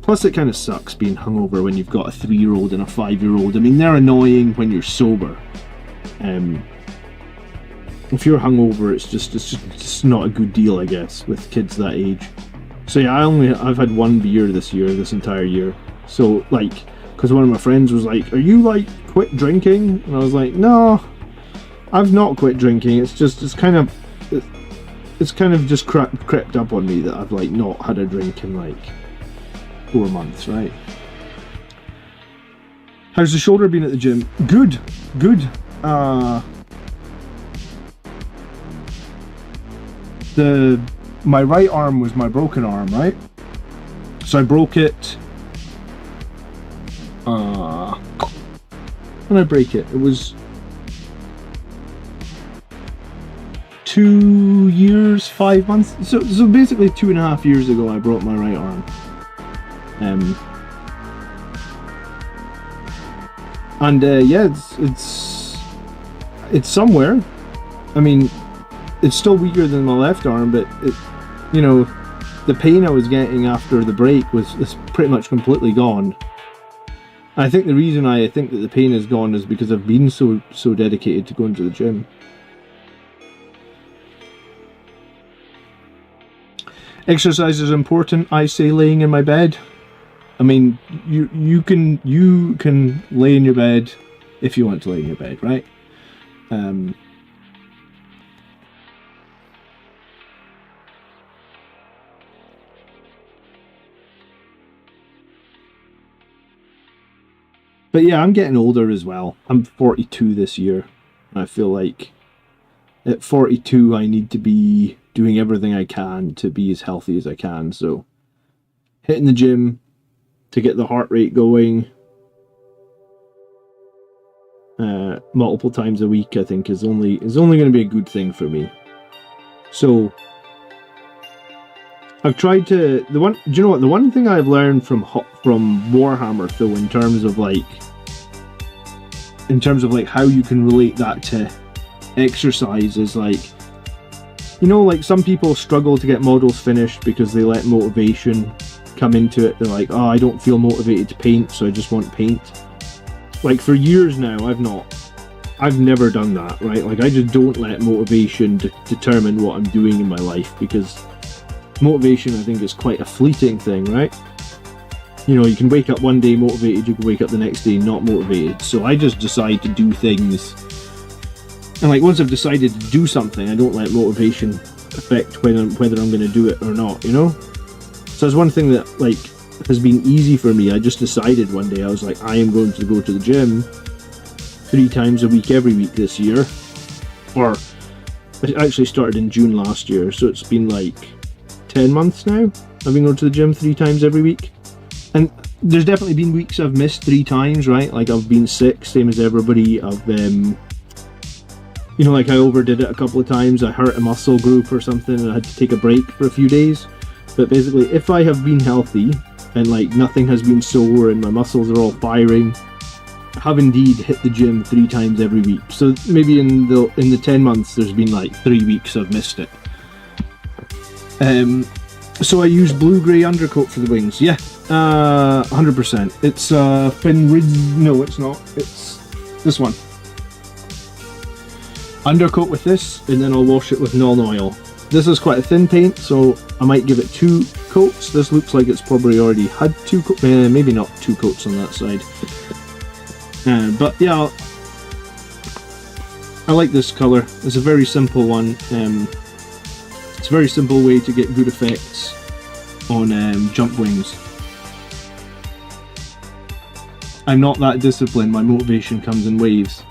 S1: Plus it kind of sucks being hungover when you've got a 3-year-old and a 5-year-old. I mean, they're annoying when you're sober. If you're hungover, it's just not a good deal, I guess, with kids that age. So yeah, I've had one beer this entire year. So like, because one of my friends was like, "Are you like quit drinking?" And I was like, "No, I've not quit drinking. It's kind of just crept up on me that I've like not had a drink in like 4 months, right?" How's the shoulder been at the gym? Good. My right arm was my broken arm, right? So I broke it. When did I break it? It was 2 years, 5 months. So basically 2.5 years ago, I broke my right arm. Yeah, it's somewhere. I mean, it's still weaker than my left arm, but the pain I was getting after the break is pretty much completely gone. I think the reason I think that the pain is gone is because I've been so dedicated to going to the gym. Exercise is important, I say, laying in my bed. I mean, you can lay in your bed if you want to lay in your bed, right? But yeah, I'm getting older as well. I'm 42 this year. I feel like at 42 I need to be doing everything I can to be as healthy as I can. So hitting the gym to get the heart rate going multiple times a week, I think is only going to be a good thing for me. So I've tried to do you know what? The one thing I've learned from Warhammer, though, in terms of like how you can relate that to exercise is like, like some people struggle to get models finished because they let motivation come into it. They're like, "Oh, I don't feel motivated to paint, so I just want paint." Like for years now, I've never done that, right? Like I just don't let motivation determine what I'm doing in my life, because motivation, I think, is quite a fleeting thing, right? You can wake up one day motivated, you can wake up the next day not motivated. So I just decide to do things, and like once I've decided to do something, I don't let motivation affect whether I'm going to do it or not,
S2: So that's one thing that like has been easy for me. I just decided one day, I was like, I am going to go to the gym 3 times a week every week this year. Or it actually started in June last year, so it's been like 10 months now. I've been going to the gym 3 times every week. And there's definitely been weeks I've missed 3 times, right? Like I've been sick, same as everybody. I've you know, like I overdid it a couple of times. I hurt a muscle group or something and I had to take a break for a few days. But basically, if I have been healthy and like nothing has been sore and my muscles are all firing, I have indeed hit the gym 3 times every week. So maybe in the 10 months there's been like 3 weeks I've missed it. So I use blue-grey undercoat for the wings. Yeah, 100%. It's Finrid. No, it's not. It's this one. Undercoat with this, and then I'll wash it with Nuln Oil. This is quite a thin paint, so I might give it 2 coats. This looks like it's probably already had 2 coats, maybe not 2 coats on that side. But yeah, I like this colour. It's a very simple one. It's a very simple way to get good effects on jump wings. I'm not that disciplined. My motivation comes in waves.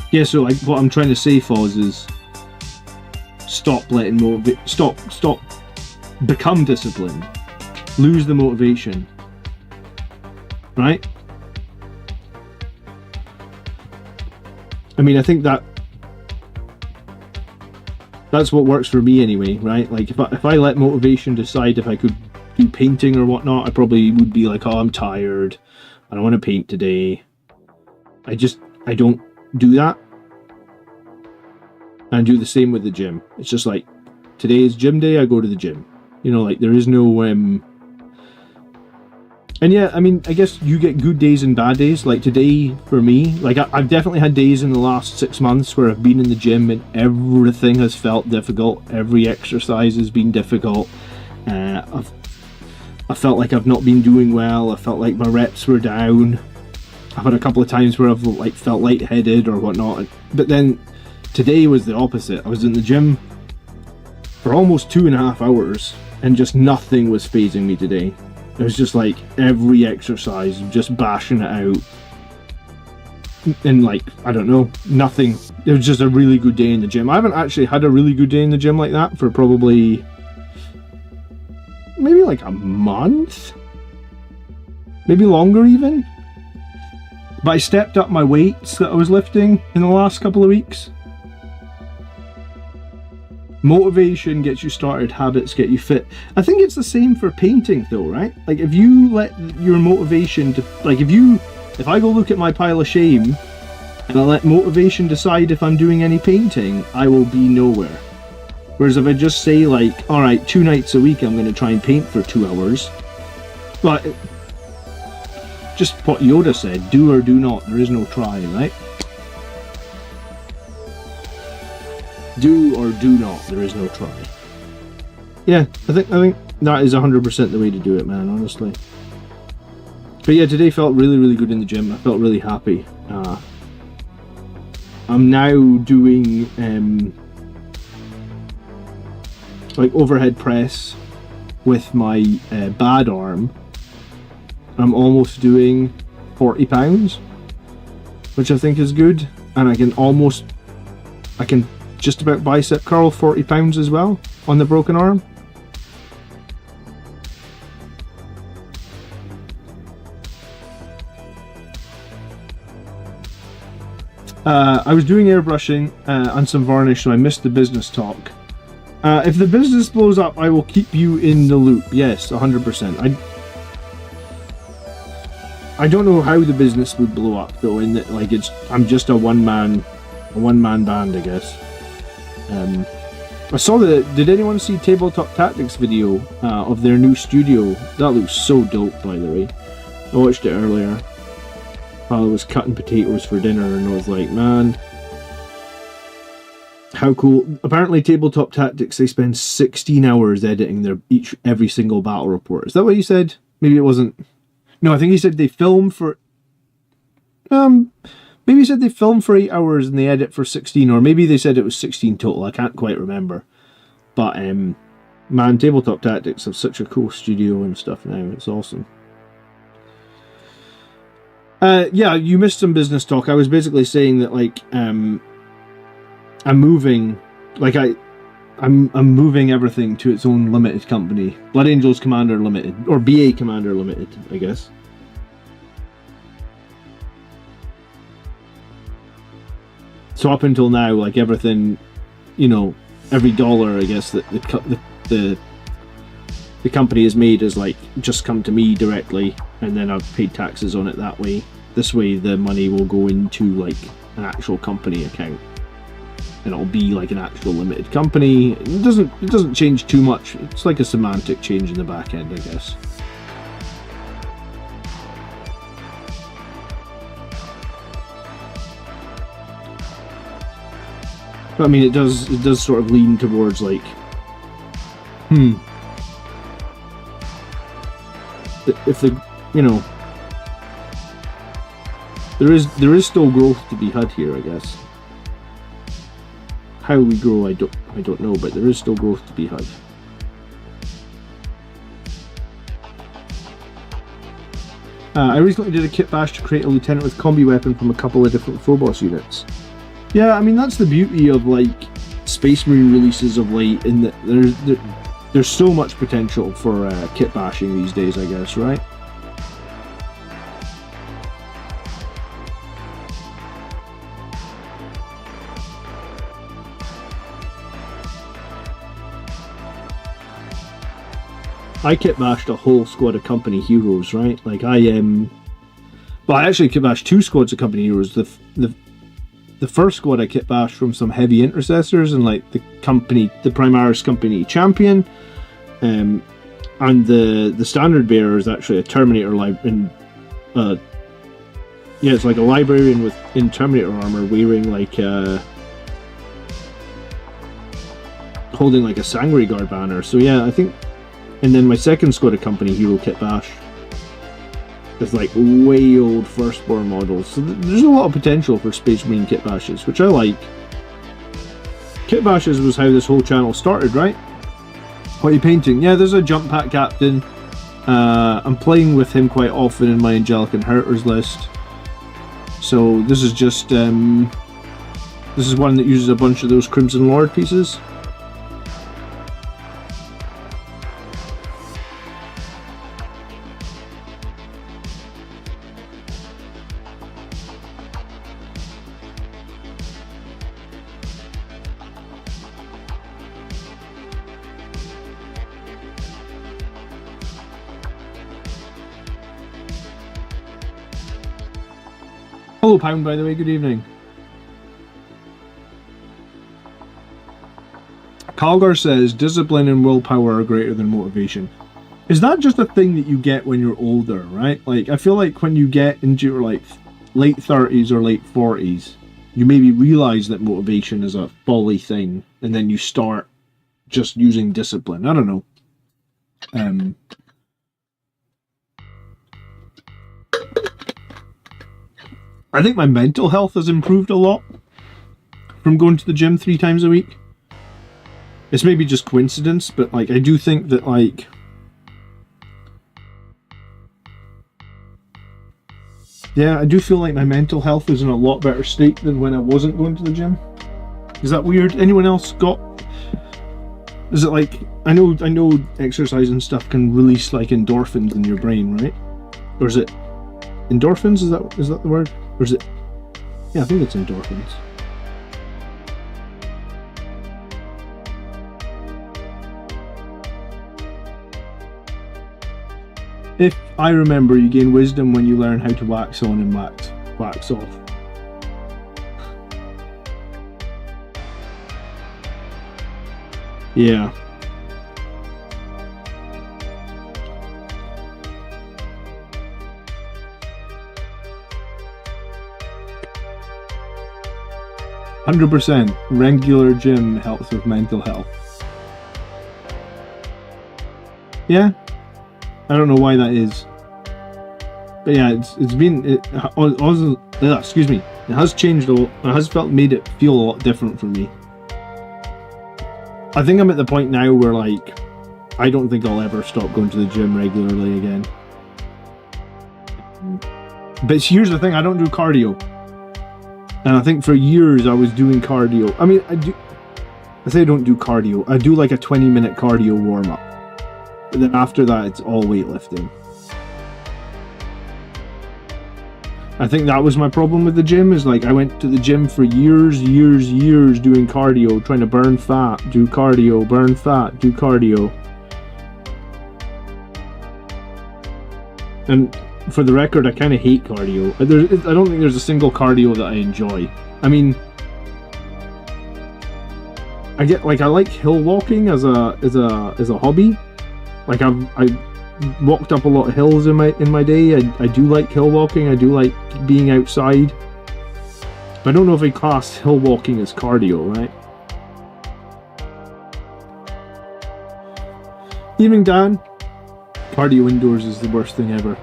S2: Yeah, so like what I'm trying to say, Foz, is stop letting stop become disciplined. Lose the motivation. Right? I mean, I think that's what works for me anyway, right? Like if I let motivation decide if I could do painting or whatnot, I probably would be like, oh, I'm tired, I don't want to paint today. I don't do that. And do the same with the gym. It's just like, today is gym day, I go to the gym. You know, like there is no and yeah, I mean, I guess you get good days and bad days. Like today, for me, like I've definitely had days in the last 6 months where I've been in the gym and everything has felt difficult. Every exercise has been difficult. I felt like I've not been doing well. I felt like my reps were down. I've had a couple of times where I've like felt lightheaded or whatnot. But then today was the opposite. I was in the gym for almost 2.5 hours and just nothing was phasing me today. It was just like every exercise, just bashing it out. And like, I don't know, nothing. It was just a really good day in the gym. I haven't actually had a really good day in the gym like that for probably maybe like a month? Maybe longer even? But I stepped up my weights that I was lifting in the last couple of weeks. Motivation gets you started, habits get you fit. I think it's the same for painting though, right? Like if you let your motivation to, like if I go look at my pile of shame and I let motivation decide if I'm doing any painting, I will be nowhere. Whereas if I just say like, alright, 2 nights a week I'm going to try and paint for 2 hours. But just what Yoda said, do or do not, there is no try, right? Do or do not, there is no try. Yeah, I think that is 100% the way to do it, man, honestly. But yeah, today felt really, really good in the gym. I felt really happy. I'm now doing like overhead press with my bad arm. I'm almost doing 40 pounds, which I think is good. And I can just about bicep curl 40 pounds as well on the broken arm. I was doing airbrushing and some varnish, so I missed the business talk. If the business blows up, I will keep you in the loop. Yes, 100%. I don't know how the business would blow up though. In that, like, I'm just a one man band, I guess. I saw did anyone see Tabletop Tactics video of their new studio? That looks so dope, by the way. I watched it earlier while I was cutting potatoes for dinner, and I was like, man, how cool. Apparently Tabletop Tactics, they spend 16 hours editing every single battle report. Is that what you said? Maybe it wasn't. No, I think he said they film for maybe he said they film for 8 hours and they edit for 16, or maybe they said it was 16 total. I can't quite remember. But Man, Tabletop Tactics have such a cool studio and stuff now. It's awesome. Yeah, you missed some business talk. I was basically saying that, like, I'm moving, like, I'm moving everything to its own limited company. Blood Angels Commander Limited, or BA Commander Limited, I guess. So up until now, like, everything, you know, every dollar, I guess, that the company has made has, like, just come to me directly, and then I've paid taxes on it that way. This way the money will go into, like, an actual company account, and it'll be like an actual limited company. It doesn't change too much. It's like a semantic change in the back end, I guess. But I mean, it does sort of lean towards, like, if the, you know, there is still growth to be had here, I guess. How we grow, I don't know, but there is still growth to be had. I recently did a kit bash to create a lieutenant with combi weapon from a couple of different Phobos units. Yeah, I mean, that's the beauty of, like, Space Marine releases of late, in that there's so much potential for kit bashing these days, I guess, right? I kit bashed a whole squad of company heroes, right? Like, well, I actually kit bashed 2 squads of company heroes. The first squad I kit bashed from some heavy intercessors and, like, the Primaris company champion, and the standard bearer is actually a Terminator yeah, it's like a librarian in Terminator armor, wearing, like, holding, like, a Sangre Guard banner. So yeah, I think. And then my second squad of company hero kit bash is, like, way old firstborn models. So there's a lot of potential for Space Marine kit bashes, which I like. Kit bashes was how this whole channel started, right? What are you painting? Yeah, there's a jump pack captain. I'm playing with him quite often in my Angelic Inheritors list. So this is just this is one that uses a bunch of those Crimson Lord pieces. Hello, Pound, by the way, good evening. Calgar says, discipline and willpower are greater than motivation. Is that just a thing that you get when you're older, right? Like, I feel like when you get into your, like, late 30s or late 40s, you maybe realise that motivation is a folly thing, and then you start just using discipline. I don't know. I think my mental health has improved a lot from going to the gym 3 times a week. It's maybe just coincidence, but, like, I do think that, like, yeah, I do feel like my mental health is in a lot better state than when I wasn't going to the gym. Is that weird? Anyone else got? Is it like, I know exercise and stuff can release, like, endorphins in your brain, right? Or is it endorphins? Is that the word? Or is it? Yeah, I think it's endorphins. If I remember, you gain wisdom when you learn how to wax on and wax off. Yeah. %. Regular gym helps with mental health. Yeah, I don't know why that is, but yeah, excuse me. It has changed a lot. It has made it feel a lot different for me. I think I'm at the point now where, like, I don't think I'll ever stop going to the gym regularly again. But here's the thing, I don't do cardio. And I think for years I was doing cardio. I mean, I say I don't do cardio. I do like a 20-minute cardio warm-up. But then after that, it's all weightlifting. I think that was my problem with the gym, is like I went to the gym for years doing cardio, trying to burn fat, do cardio, burn fat, do cardio. And for the record, I kind of hate cardio. I don't think there's a single cardio that I enjoy. I mean, I like hill walking as a hobby. Like I walked up a lot of hills in my day. I do like hill walking. I do like being outside. But I don't know if I class hill walking as cardio, right? Evening, Dan. Cardio indoors is the worst thing ever.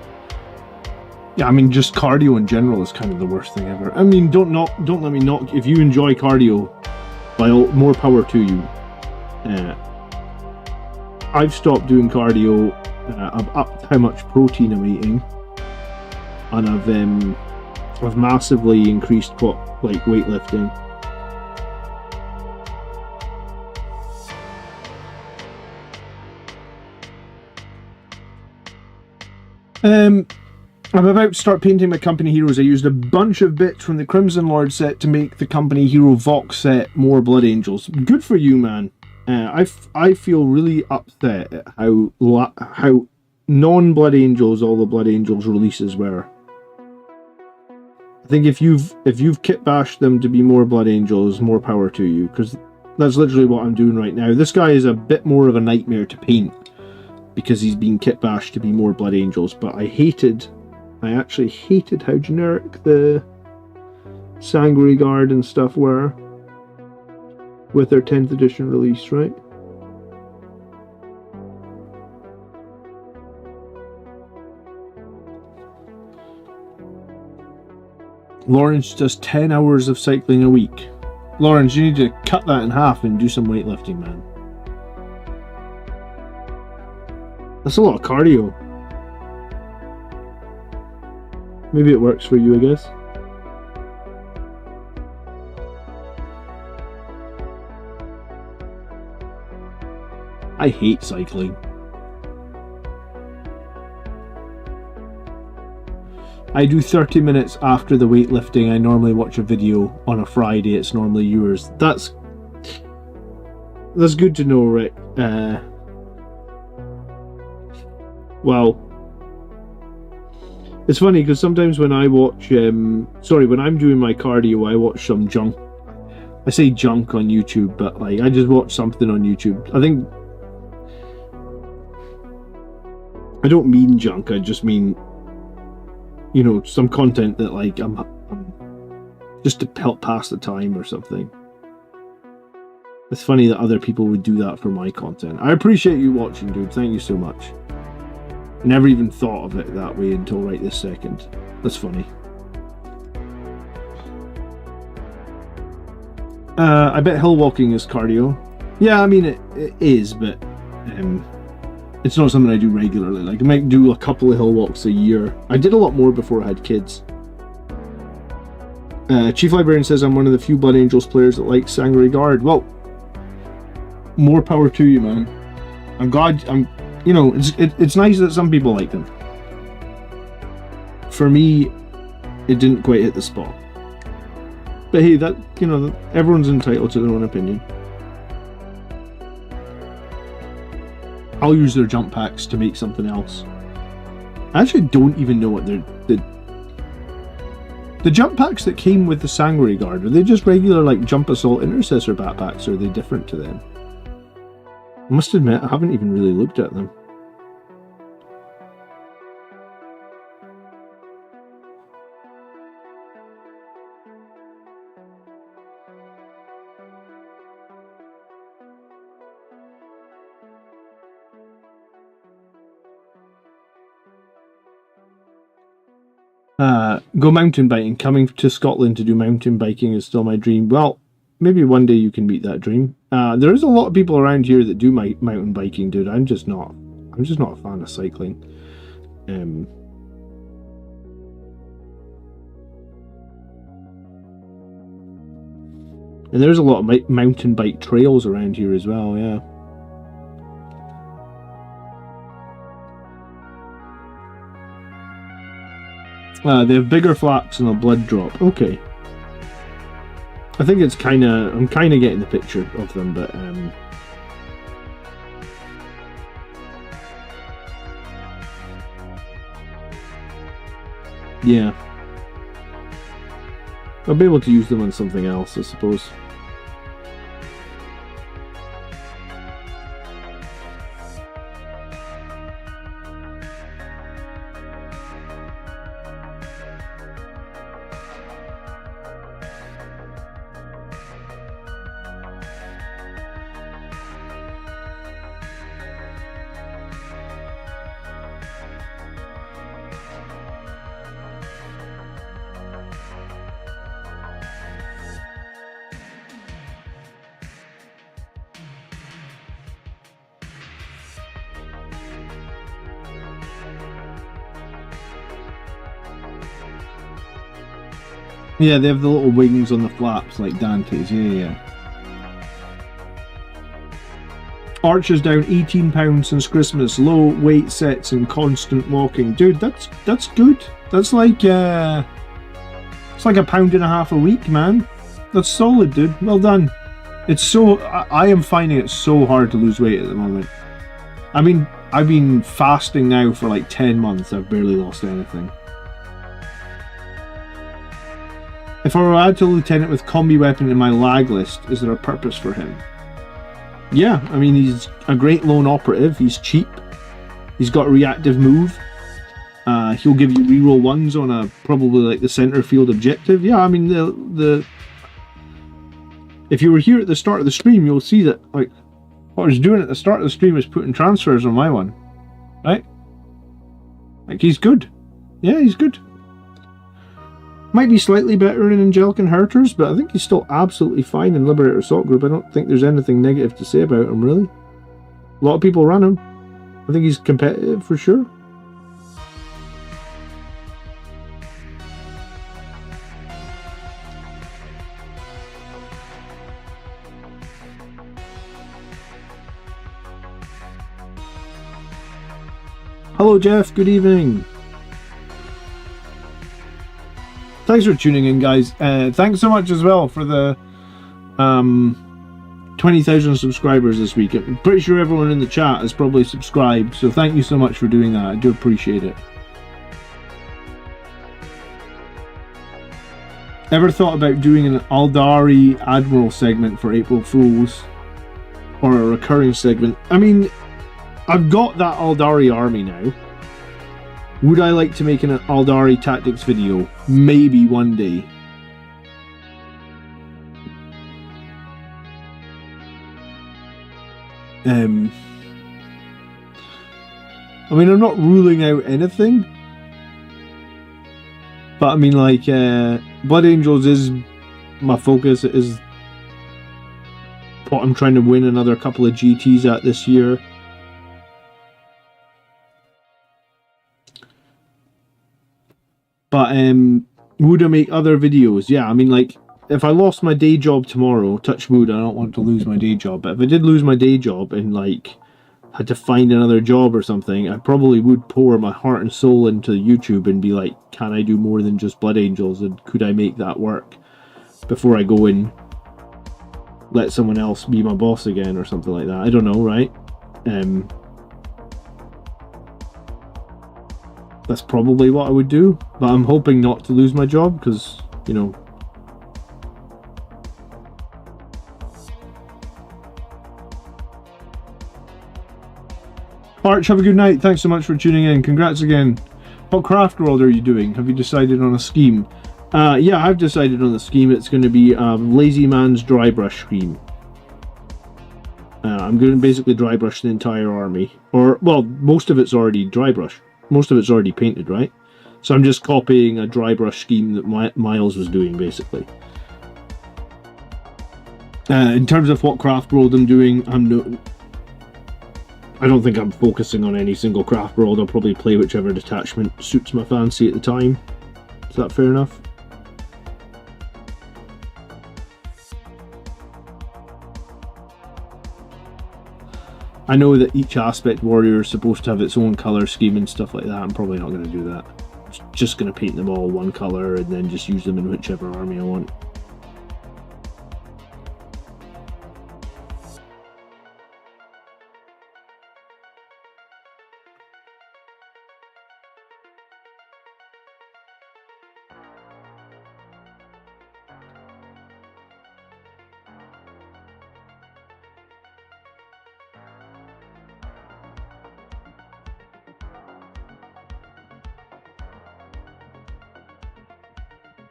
S2: Yeah, I mean, just cardio in general is kind of the worst thing ever. I mean, don't let me knock. If you enjoy cardio, by all, more power to you. I've stopped doing cardio. I've upped how much protein I'm eating, and I've massively increased weightlifting. I'm about to start painting my company heroes. I used a bunch of bits from the Crimson Lord set to make the company hero Vox set more Blood Angels. Good for you, man. I feel really upset at how non-Blood Angels all the Blood Angels releases were. I think if you've kitbashed them to be more Blood Angels, more power to you, because that's literally what I'm doing right now. This guy is a bit more of a nightmare to paint because he's been kitbashed to be more Blood Angels, but I actually hated how generic the Sanguinary Guard and stuff were with their 10th edition release, right? Lawrence does 10 hours of cycling a week. Lawrence, you need to cut that in half and do some weightlifting, man. That's a lot of cardio. Maybe it works for you, I guess. I hate cycling. I do 30 minutes after the weightlifting. I normally watch a video on a Friday. It's normally yours. That's good to know, Rick. Well, it's funny because sometimes when I watch, when I'm doing my cardio, I watch some junk. I say junk on YouTube, but like I just watch something on YouTube. I don't mean junk. I just mean, some content that like I'm just to help pass the time or something. It's funny that other people would do that for my content. I appreciate you watching, dude. Thank you so much. I never even thought of it that way until right this second. That's funny. I bet hill walking is cardio. Yeah, I mean it is, but it's not something I do regularly. Like I might do a couple of hill walks a year. I did a lot more before I had kids. Chief Librarian says I'm one of the few Blood Angels players that likes Sanguinary Guard. Well, more power to you, man. I'm glad. It's nice that some people like them. For me, it didn't quite hit the spot. But hey, everyone's entitled to their own opinion. I'll use their jump packs to make something else. I actually don't even know what the jump packs that came with the Sanguinary Guard, are they just regular like Jump Assault Intercessor backpacks, or are they different to them? I must admit, I haven't even really looked at them. Go mountain biking. Coming to Scotland to do mountain biking is still my dream. Well, maybe one day you can meet that dream. There is a lot of people around here that do mountain biking, dude. I'm just not a fan of cycling. And there's a lot of mountain bike trails around here as well, yeah. They have bigger flaps and a blood drop. Okay. I think it's I'm kinda getting the picture of them, but yeah. I'll be able to use them on something else, I suppose. Yeah, they have the little wings on the flaps like Dante's, yeah. Archer's down £18 since Christmas. Low weight sets and constant walking. Dude, that's good. That's like it's like £1.50 a week, man. That's solid, dude. Well done. It's so I am finding it so hard to lose weight at the moment. I mean, I've been fasting now for like 10 months. I've barely lost anything. If I were to add to a lieutenant with combi weapon in my lag list, is there a purpose for him? Yeah, I mean, he's a great lone operative. He's cheap. He's got a reactive move. He'll give you reroll ones on a probably like the center field objective. Yeah, I mean if you were here at the start of the stream, you'll see that like what I was doing at the start of the stream is putting transfers on my one, right? Like he's good. Yeah, he's good. Might be slightly better in Angelic and Hurters, but I think he's still absolutely fine in Liberator Assault Group. I don't think there's anything negative to say about him, really. A lot of people run him. I think he's competitive for sure. Hello, Jeff. Good evening. Thanks for tuning in, guys. Thanks so much as well for the 20,000 subscribers this week. I'm pretty sure everyone in the chat has probably subscribed, so thank you so much for doing that. I do appreciate it. Ever thought about doing an Aldari Admiral segment for April Fools? Or a recurring segment? I mean, I've got that Aldari army now. Would I like to make an Aldari tactics video? Maybe one day. I mean, I'm not ruling out anything. But I mean, like, Blood Angels is my focus. It is what I'm trying to win another couple of GTs at this year. But would I make other videos? Yeah, I mean, like, if I lost my day job tomorrow, touch wood, I don't want to lose my day job, but if I did lose my day job and, like, had to find another job or something, I probably would pour my heart and soul into YouTube and be like, can I do more than just Blood Angels, and could I make that work before I go and let someone else be my boss again or something like that. I don't know, right? That's probably what I would do, but I'm hoping not to lose my job because, you know, Arch, have a good night. Thanks so much for tuning in. Congrats again. What craft world are you doing? Have you decided on a scheme? Yeah, I've decided on the scheme. It's going to be Lazy Man's dry brush scheme. I'm going to basically dry brush the entire army. Or, well, most of it's already dry brush. Most of it's already painted, right? So I'm just copying a dry brush scheme that Miles was doing, basically. In terms of what craft world I'm doing, I don't think I'm focusing on any single craft world. I'll probably play whichever detachment suits my fancy at the time. Is that fair enough? I know that each aspect warrior is supposed to have its own colour scheme and stuff like that. I'm probably not going to do that. I'm just going to paint them all one colour and then just use them in whichever army I want.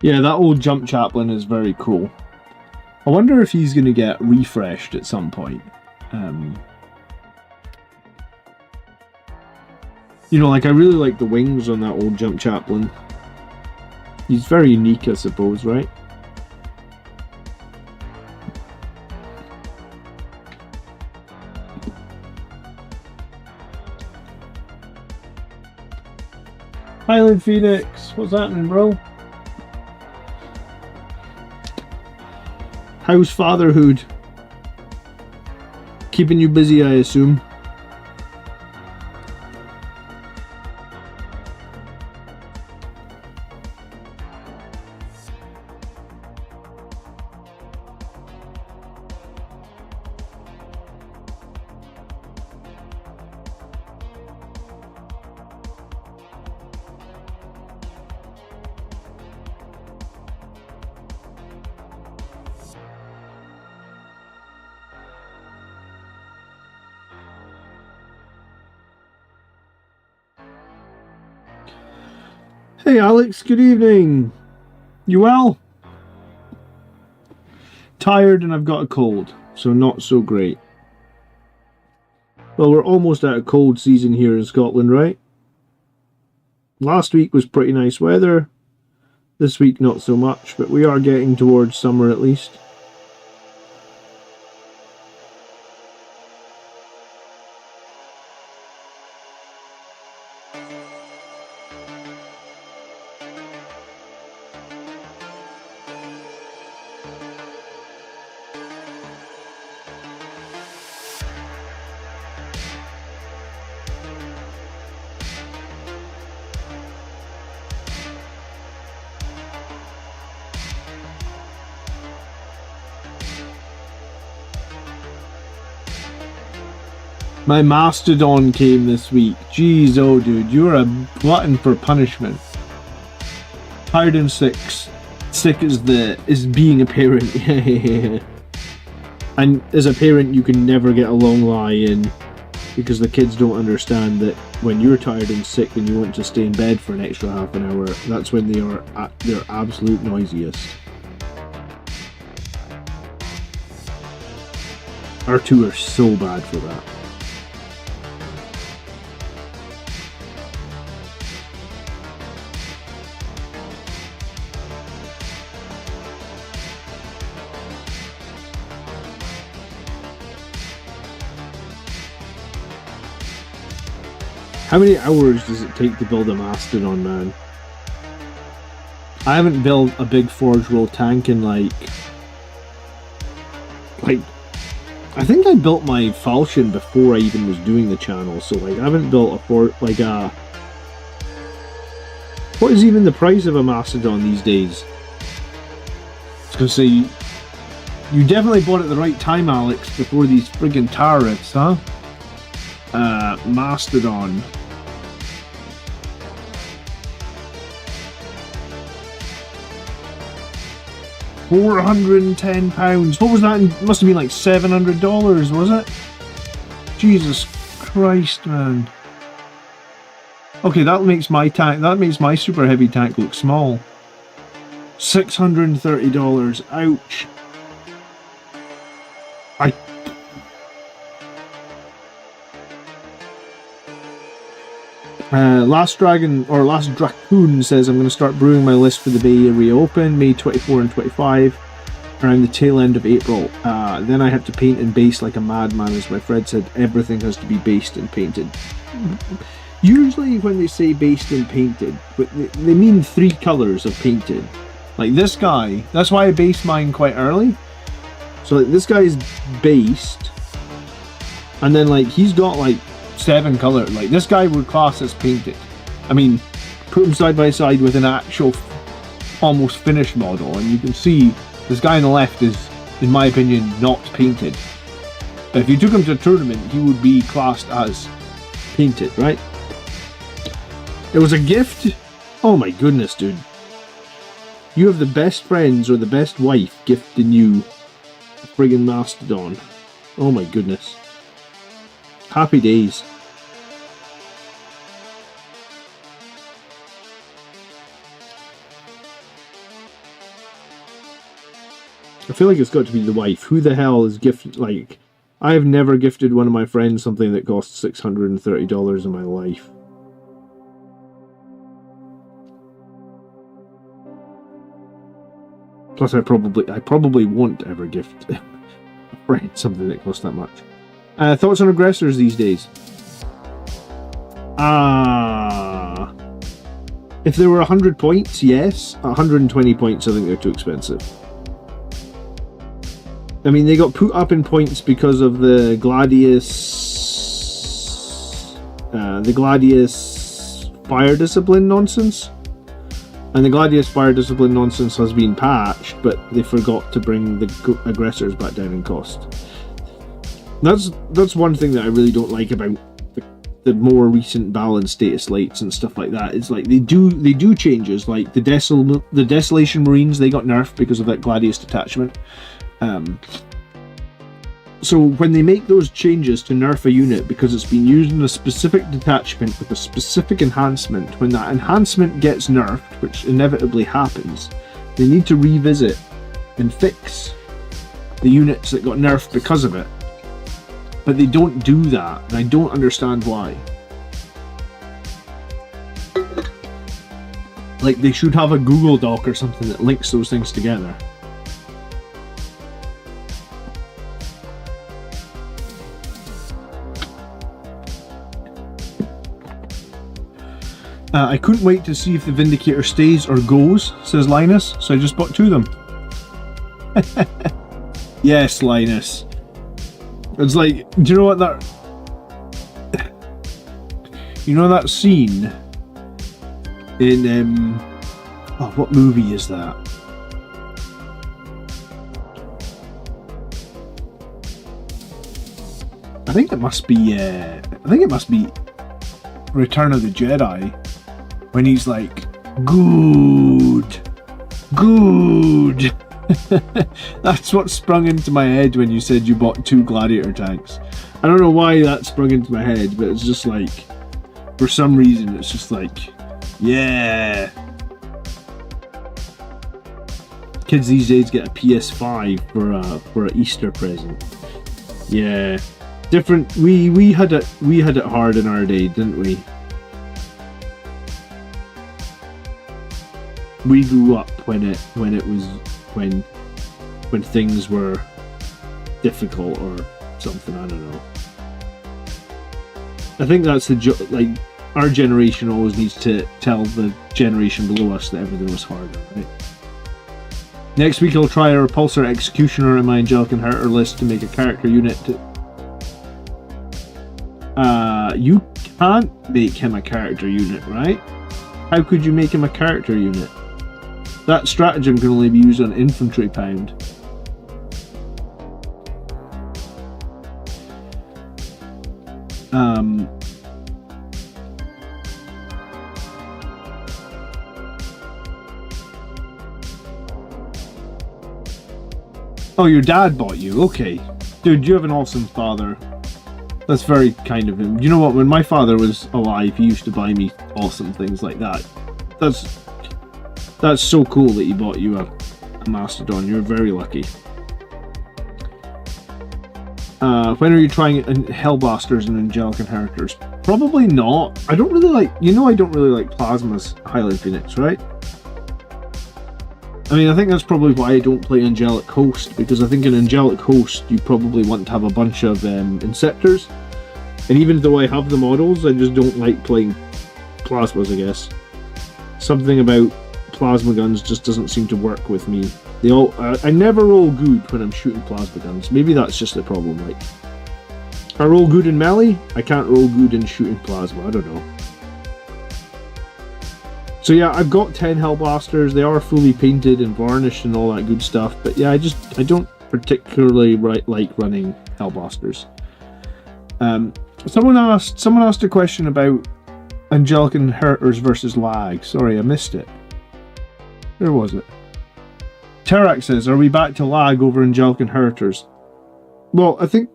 S2: Yeah, that old jump chaplain is very cool. I wonder if he's going to get refreshed at some point. You know, like, I really like the wings on that old jump chaplain. He's very unique, I suppose, right? Highland Phoenix, what's happening, bro? How's fatherhood? Keeping you busy, I assume. Hey Alex, good evening. You well? Tired and I've got a cold, so not so great. Well, we're almost out of cold season here in Scotland, right? Last week was pretty nice weather. This week not so much, but we are getting towards summer at least. My Mastodon came this week. Jeez, oh dude, you're a glutton for punishment. Tired and sick. Sick is being a parent. And as a parent, you can never get a long lie in, because the kids don't understand that when you're tired and sick and you want to stay in bed for an extra half an hour, that's when they are at their absolute noisiest. Our two are so bad for that. How many hours does it take to build a Mastodon, man? I haven't built a big Forge World tank in like I think I built my Falchion before I even was doing the channel, so like I haven't built a what is even the price of a Mastodon these days? I was gonna say, you definitely bought it at the right time, Alex, before these friggin' tariffs, huh? Mastodon. £410. What was that? Must have been like $700, was it? Jesus Christ, man. Okay, that makes my tank. That makes my super heavy tank look small. $630. Ouch. Last Dracoon says I'm going to start brewing my list for the Bay Area Open, May 24 and 25. around the tail end of April. Then I had to paint and base like a madman, as my friend said. Everything has to be based and painted. Usually when they say based and painted, they mean 3 colours of painted. Like this guy, that's why I based mine quite early. So like this guy's based, and then like he's got like 7 colours. Like this guy would class as painted. I mean, put him side by side with an actual almost finished model, and you can see this guy on the left is, in my opinion, not painted. But if you took him to a tournament, he would be classed as painted, right? It was a gift. Oh my goodness, dude. You have the best friends or the best wife gifting you a friggin' Mastodon. Oh my goodness. Happy days. I feel like it's got to be the wife. Who the hell is gifted? Like, I have never gifted one of my friends something that cost $630 in my life. Plus, I probably won't ever gift a friend something that costs that much. Thoughts on aggressors these days? If there were 100 points, yes. 120 points, I think they're too expensive. I mean, they got put up in points because of the Gladius fire discipline nonsense. And the Gladius fire discipline nonsense has been patched, but they forgot to bring the aggressors back down in cost. That's one thing that I really don't like about the more recent balance status lights and stuff like that. It's like they do changes, like the Desolation Marines, they got nerfed because of that Gladius detachment. So when they make those changes to nerf a unit because it's been used in a specific detachment with a specific enhancement, when that enhancement gets nerfed, which inevitably happens, they need to revisit and fix the units that got nerfed because of it. But they don't do that, and I don't understand why. Like, they should have a Google Doc or something that links those things together. I couldn't wait to see if the Vindicator stays or goes, says Linus, so I just bought 2 of them. Yes, Linus. It's like, do you know what that... You know that scene in, oh, what movie is that? I think it must be Return of the Jedi. When he's like, good. That's what sprung into my head when you said you bought 2 Gladiator tanks. I don't know why that sprung into my head, but it's just like, for some reason, it's just like, yeah. Kids these days get a PS5 for an Easter present. Yeah, different. We had it hard in our day, didn't we? We grew up when things were difficult or something. I don't know. I think that's like our generation always needs to tell the generation below us that everything was harder, right? Next week I'll try a Repulsor Executioner in my Angelic Inheritor list to make a character unit. You can't make him a character unit, right? How could you make him a character unit? That stratagem can only be used on infantry pound. Oh, your dad bought you? Okay. Dude, you have an awesome father. That's very kind of him. You know what? When my father was alive, he used to buy me awesome things like that. That's so cool that he bought you a Mastodon. You're very lucky. When are you trying Hellblasters and Angelic Inheritors? Probably not. I don't really like... You know I don't really like Plasma's Highland Phoenix, right? I mean, I think that's probably why I don't play Angelic Host, because I think in Angelic Host you probably want to have a bunch of Inceptors, and even though I have the models, I just don't like playing plasmas, I guess. Something about plasma guns just doesn't seem to work with me. They all I never roll good when I'm shooting plasma guns. Maybe that's just the problem. Like, I roll good in melee, I can't roll good in shooting plasma. I don't know. So yeah, I've got 10 Hellblasters. They are fully painted and varnished and all that good stuff. But yeah, I don't particularly like running Hellblasters. Someone asked a question about Angelic Inheritors versus lag. Sorry, I missed it. Where was it? Terak says, are we back to lag over Angelic Inheritors? Well, I think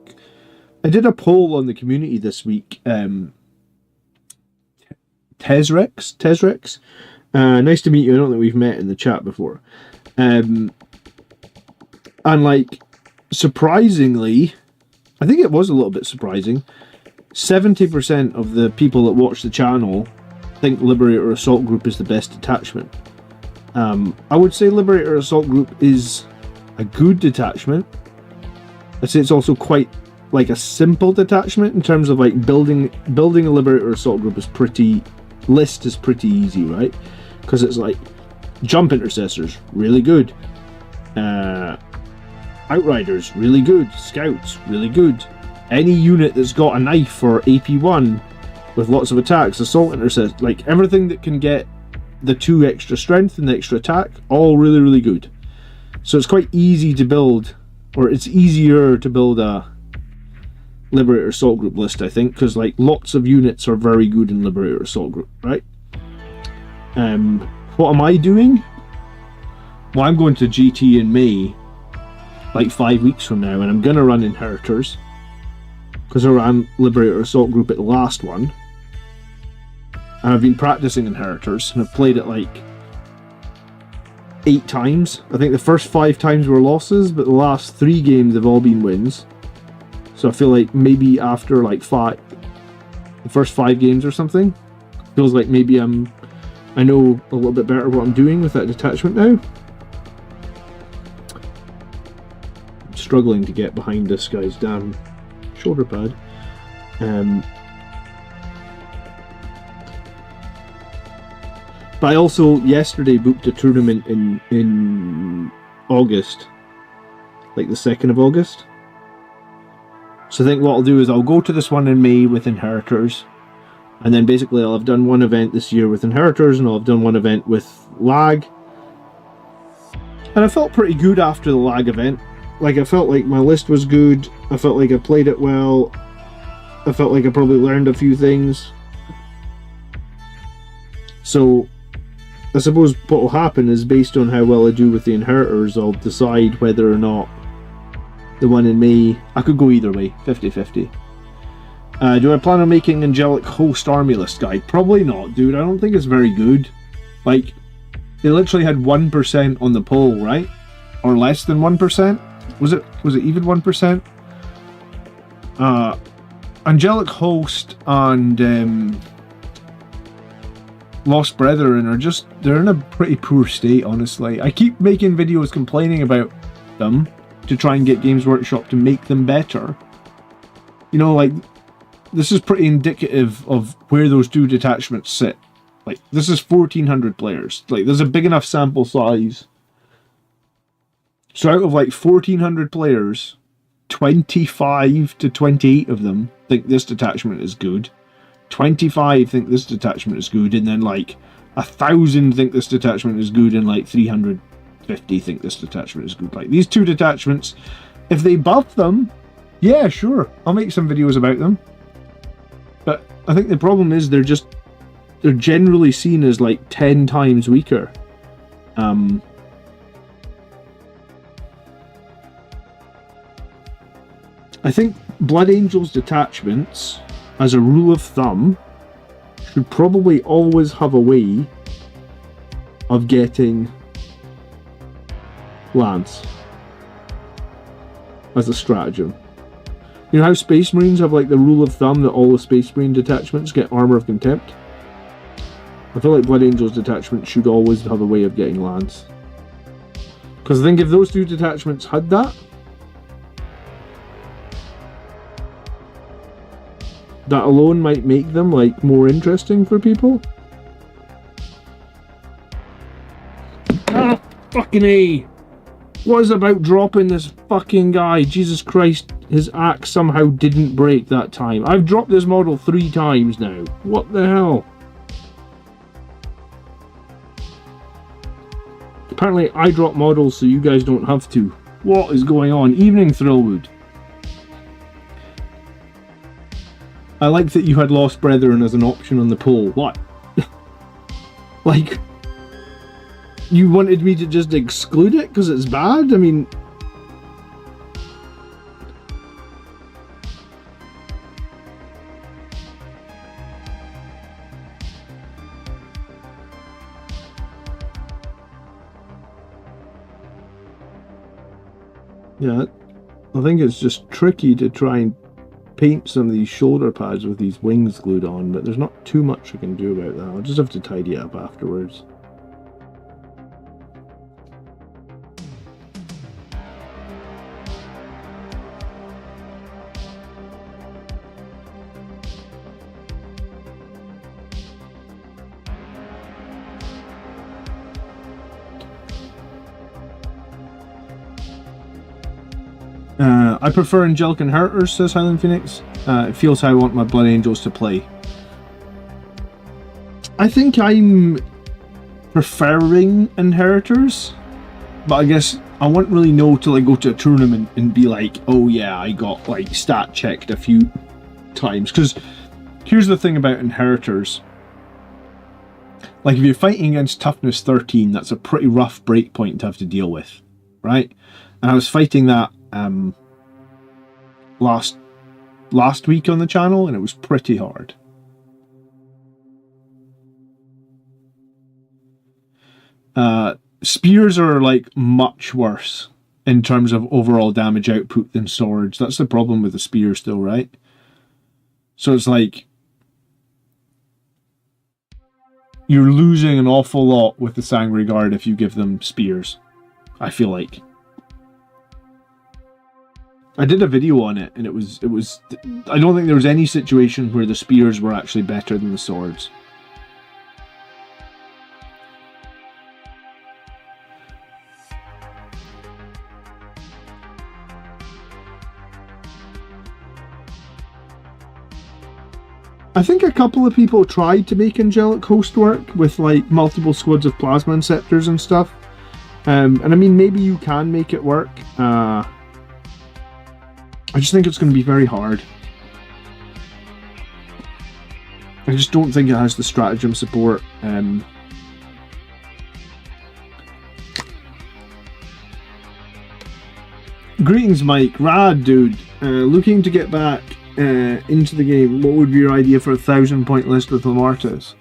S2: I did a poll on the community this week. Tesrex. Nice to meet you. I don't think we've met in the chat before. And like, surprisingly, I think it was a little bit surprising, 70% of the people that watch the channel think Liberator Assault Group is the best detachment. I would say Liberator Assault Group is a good detachment. I'd say it's also quite like a simple detachment in terms of like building a Liberator Assault Group is pretty easy, right? Because it's like jump intercessors, really good. Outriders, really good. Scouts, really good. Any unit that's got a knife or AP1 with lots of attacks, assault intercessor, like everything that can get the 2 extra strength and the extra attack, all really, really good. So it's quite easy to build, or it's easier to build a Liberator Assault Group list, I think, because like lots of units are very good in Liberator Assault Group, right? What am I doing? Well, I'm going to GT in May, like 5 weeks from now, and I'm gonna run Inheritors because I ran Liberator Assault Group at the last one, and I've been practicing Inheritors, and I've played it like 8 times. I think the first 5 times were losses, but the last 3 games have all been wins. So I feel like maybe after like the first 5 games or something, feels like maybe I know a little bit better what I'm doing with that detachment now. I'm struggling to get behind this guy's damn shoulder pad. But I also yesterday booked a tournament in August, like the 2nd of August. So I think what I'll do is I'll go to this one in May with Inheritors, and then basically I'll have done one event this year with Inheritors, and I'll have done one event with Lag. And I felt pretty good after the Lag event. Like, I felt like my list was good, I felt like I played it well, I felt like I probably learned a few things. So I suppose what will happen is, based on how well I do with the Inheritors, I'll decide whether or not the one in May, I could go either way, 50-50. Do I plan on making Angelic Host Army List guide? Probably not, dude. I don't think it's very good. Like, they literally had 1% on the poll, right? Or less than 1%? Was it even 1%? Angelic Host and Lost Brethren are they're in a pretty poor state, honestly. I keep making videos complaining about them to try and get Games Workshop to make them better. You know, like, this is pretty indicative of where those 2 detachments sit. Like, this is 1,400 players. Like, there's a big enough sample size. So out of like 1,400 players, 25 to 28 of them think this detachment is good. 25 think this detachment is good, and then like 1,000 think this detachment is good, and like 350 think this detachment is good. Like, these 2 detachments, if they buff them, yeah, sure, I'll make some videos about them. But I think the problem is they're generally seen as like 10 times weaker. I think Blood Angels detachments, as a rule of thumb, should probably always have a way of getting Lance as a stratagem. You know how Space Marines have like the rule of thumb that all the Space Marine detachments get Armor of Contempt? I feel like Blood Angels detachments should always have a way of getting Lance. Because I think if those two detachments had that, that alone might make them like more interesting for people. Ah, fucking A! What is about dropping this fucking guy? Jesus Christ, his axe somehow didn't break that time. I've dropped this model 3 times now. What the hell? Apparently I drop models so you guys don't have to. What is going on? Evening, Thrillwood. I like that you had Lost Brethren as an option on the poll. What? Like, you wanted me to just exclude it because it's bad? I mean... Yeah, I think it's just tricky to try and paint some of these shoulder pads with these wings glued on, but there's not too much I can do about that. I'll just have to tidy it up afterwards. I prefer Angelic Inheritors, says Highland Phoenix. It feels how I want my Blood Angels to play. I think I'm preferring Inheritors, but I guess I won't really know till I go to a tournament and be like, oh yeah, I got like stat checked a few times. Because here's the thing about Inheritors. Like if you're fighting against Toughness 13, that's a pretty rough breakpoint to have to deal with, right? And I was fighting that last week on the channel, and it was pretty hard. Spears are like much worse in terms of overall damage output than swords. That's the problem with the spear still, right? So it's like you're losing an awful lot with the Sangre Guard if you give them spears, I feel like. I did a video on it, and it was I don't think there was any situation where the spears were actually better than the swords. I think a couple of people tried to make Angelic Host work with like multiple squads of Plasma Inceptors and stuff. And I mean, maybe you can make it work. I just think it's going to be very hard. I just don't think it has the stratagem support. Greetings, Mike. Rad, dude. Looking to get back into the game. What would be your idea for a 1,000-point list with Lamartas?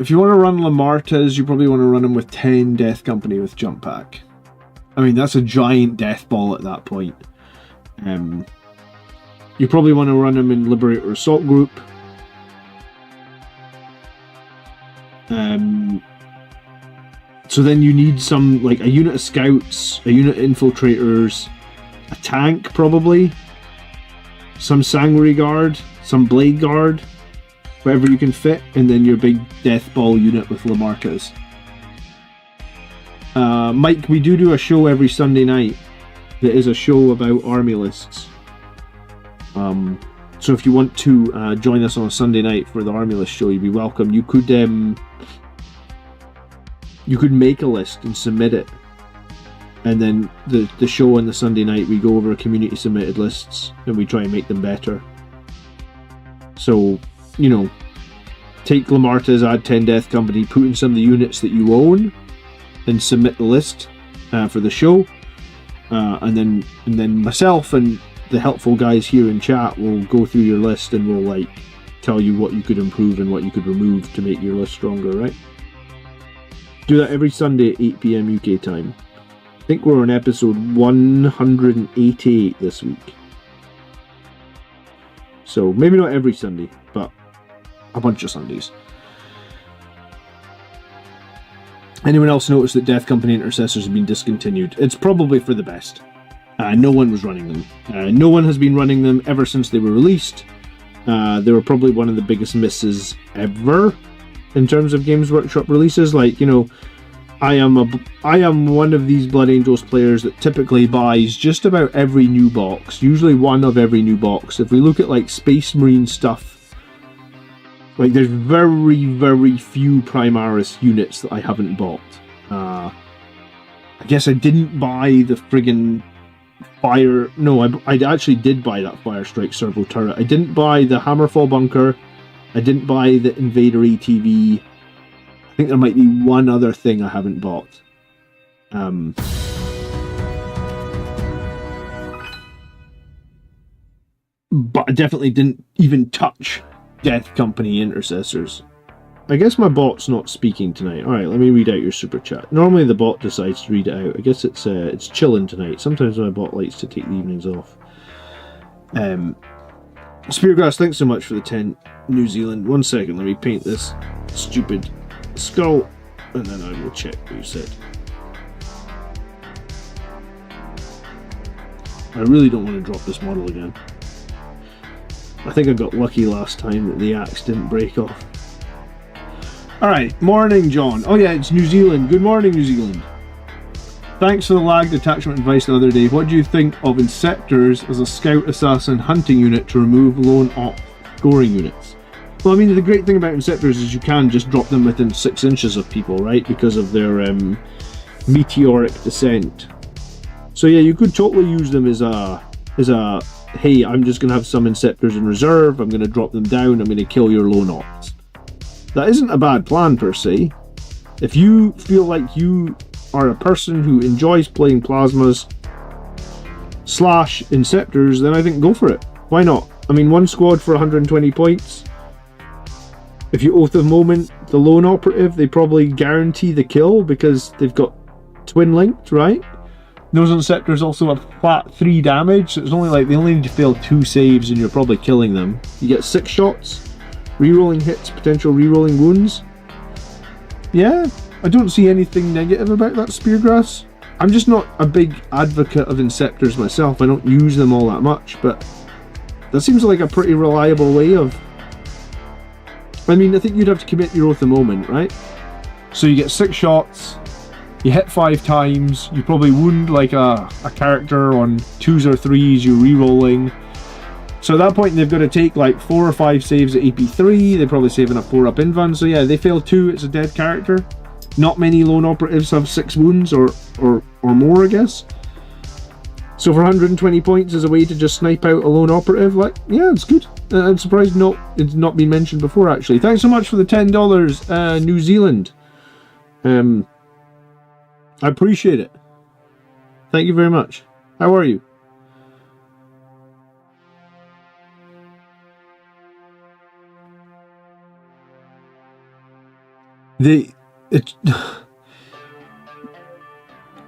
S2: If you want to run Lamartas, you probably want to run them with 10 Death Company with Jump Pack. I mean, that's a giant death ball at that point. You probably want to run them in Liberator Assault Group. So then you need some, like a unit of scouts, a unit of infiltrators, a tank probably, some Sangre Guard, some Blade Guard, whatever you can fit, and then your big death ball unit with Lamarcas. Mike, we do a show every Sunday night that is a show about army lists. So if you want to join us on a Sunday night for the army list show, you'd be welcome. You could make a list and submit it, and then the show on the Sunday night we go over community submitted lists and we try and make them better. So, you know, take Lamartas, add 10 Death Company, put in some of the units that you own, and submit the list for the show. And then myself and the helpful guys here in chat will go through your list and we'll like tell you what you could improve and what you could remove to make your list stronger, right? Do that every Sunday at 8 PM UK time. I think we're on episode 188 this week. So maybe not every Sunday, but a bunch of Sundays. Anyone else notice that Death Company Intercessors have been discontinued? It's probably for the best. No one was running them. No one has been running them ever since they were released. They were probably one of the biggest misses ever in terms of Games Workshop releases. Like, you know, I am one of these Blood Angels players that typically buys just about every new box, usually one of every new box. If we look at like Space Marine stuff, like there's very, very few Primaris units that I haven't bought. I guess I didn't buy the friggin' Fire... No, I actually did buy that Fire Strike Servo Turret. I didn't buy the Hammerfall Bunker. I didn't buy the Invader ATV. I think there might be one other thing I haven't bought. But I definitely didn't even touch Death Company Intercessors. I guess my bot's not speaking tonight. Alright, let me read out your super chat. Normally the bot decides to read it out. I guess it's chilling tonight. Sometimes my bot likes to take the evenings off. Speargrass, thanks so much for the 10 New Zealand. 1 second, let me paint this stupid skull, and then I will check what you said. I really don't want to drop this model again. I think I got lucky last time that the axe didn't break off. Alright, morning John. Oh yeah, it's New Zealand. Good morning, New Zealand. Thanks for the lag detachment advice the other day. What do you think of Inceptors as a scout assassin hunting unit to remove lone op scoring units? Well, I mean, the great thing about Inceptors is you can just drop them within 6 inches of people, right? Because of their meteoric descent. So yeah, you could totally use them as a hey, I'm just going to have some Inceptors in reserve, I'm going to drop them down, I'm going to kill your lone ops. That isn't a bad plan per se. If you feel like you are a person who enjoys playing plasmas / Inceptors, then I think go for it. Why not? I mean, one squad for 120 points. If you Oath of Moment the lone operative, they probably guarantee the kill because they've got twin linked, right? Those Inceptors also have flat 3 damage, so it's only like they only need to fail 2 saves and you're probably killing them. You get 6 shots, rerolling hits, potential rerolling wounds. Yeah, I don't see anything negative about that Speargrass. I'm just not a big advocate of Inceptors myself. I don't use them all that much, but that seems like a pretty reliable way of... I mean, I think you'd have to commit your Oath of Moment, right? So you get 6 shots, you hit 5 times, you probably wound like a character on 2s or 3s, you're re-rolling. So at that point they've got to take like 4 or 5 saves at AP3, they're probably saving a 4-up invan, so yeah, they fail 2, it's a dead character. Not many lone operatives have 6 wounds or more, I guess. So for 120 points as a way to just snipe out a lone operative, like, yeah, it's good. I'm surprised it's not been mentioned before, actually. Thanks so much for the $10, New Zealand. I appreciate it. Thank you very much. How are you?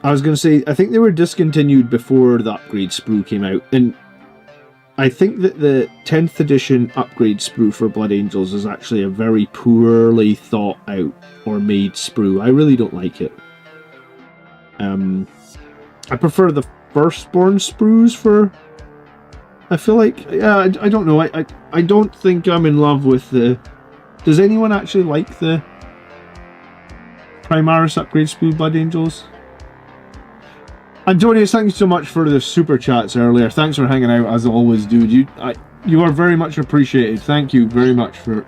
S2: I was going to say, I think they were discontinued before the upgrade sprue came out, and I think that the 10th edition upgrade sprue for Blood Angels is actually a very poorly thought out or made sprue. I really don't like it. I prefer the Firstborn sprues for... I feel like... Yeah, I don't know. I don't think I'm in love with the... Does anyone actually like the Primaris upgrade sprue Blood Angels? Antonius, thank you so much for the super chats earlier. Thanks for hanging out as always, dude. You are very much appreciated. Thank you very much for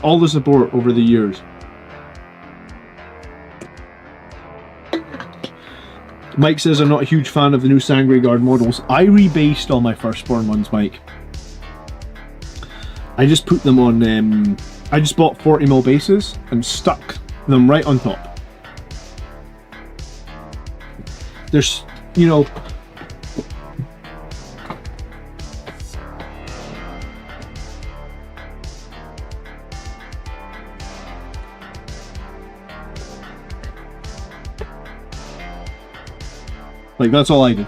S2: all the support over the years. Mike says I'm not a huge fan of the new Sangre Guard models. I rebased all my Firstborn ones, Mike. I just put them on... I just bought 40mm bases and stuck them right on top. There's, you know... Like, that's all I do.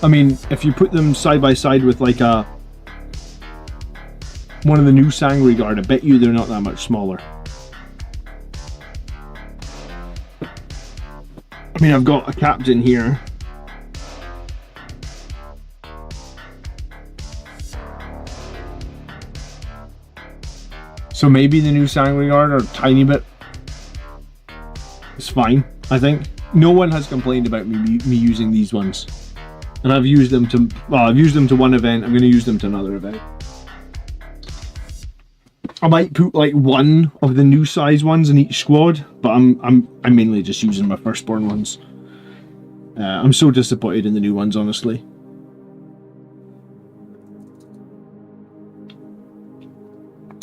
S2: I mean, if you put them side by side with like a
S1: one of the new Sangre Guard, I bet you they're not that much smaller. I mean, I've got a captain here. So maybe the new Sangre Guard are a tiny bit. It's fine, I think. No one has complained about me using these ones. And I've used them to, well, I've used them to one event, I'm going to use them to another event. I might put like one of the new size ones in each squad, but I'm mainly just using my firstborn ones. I'm so disappointed in the new ones, honestly.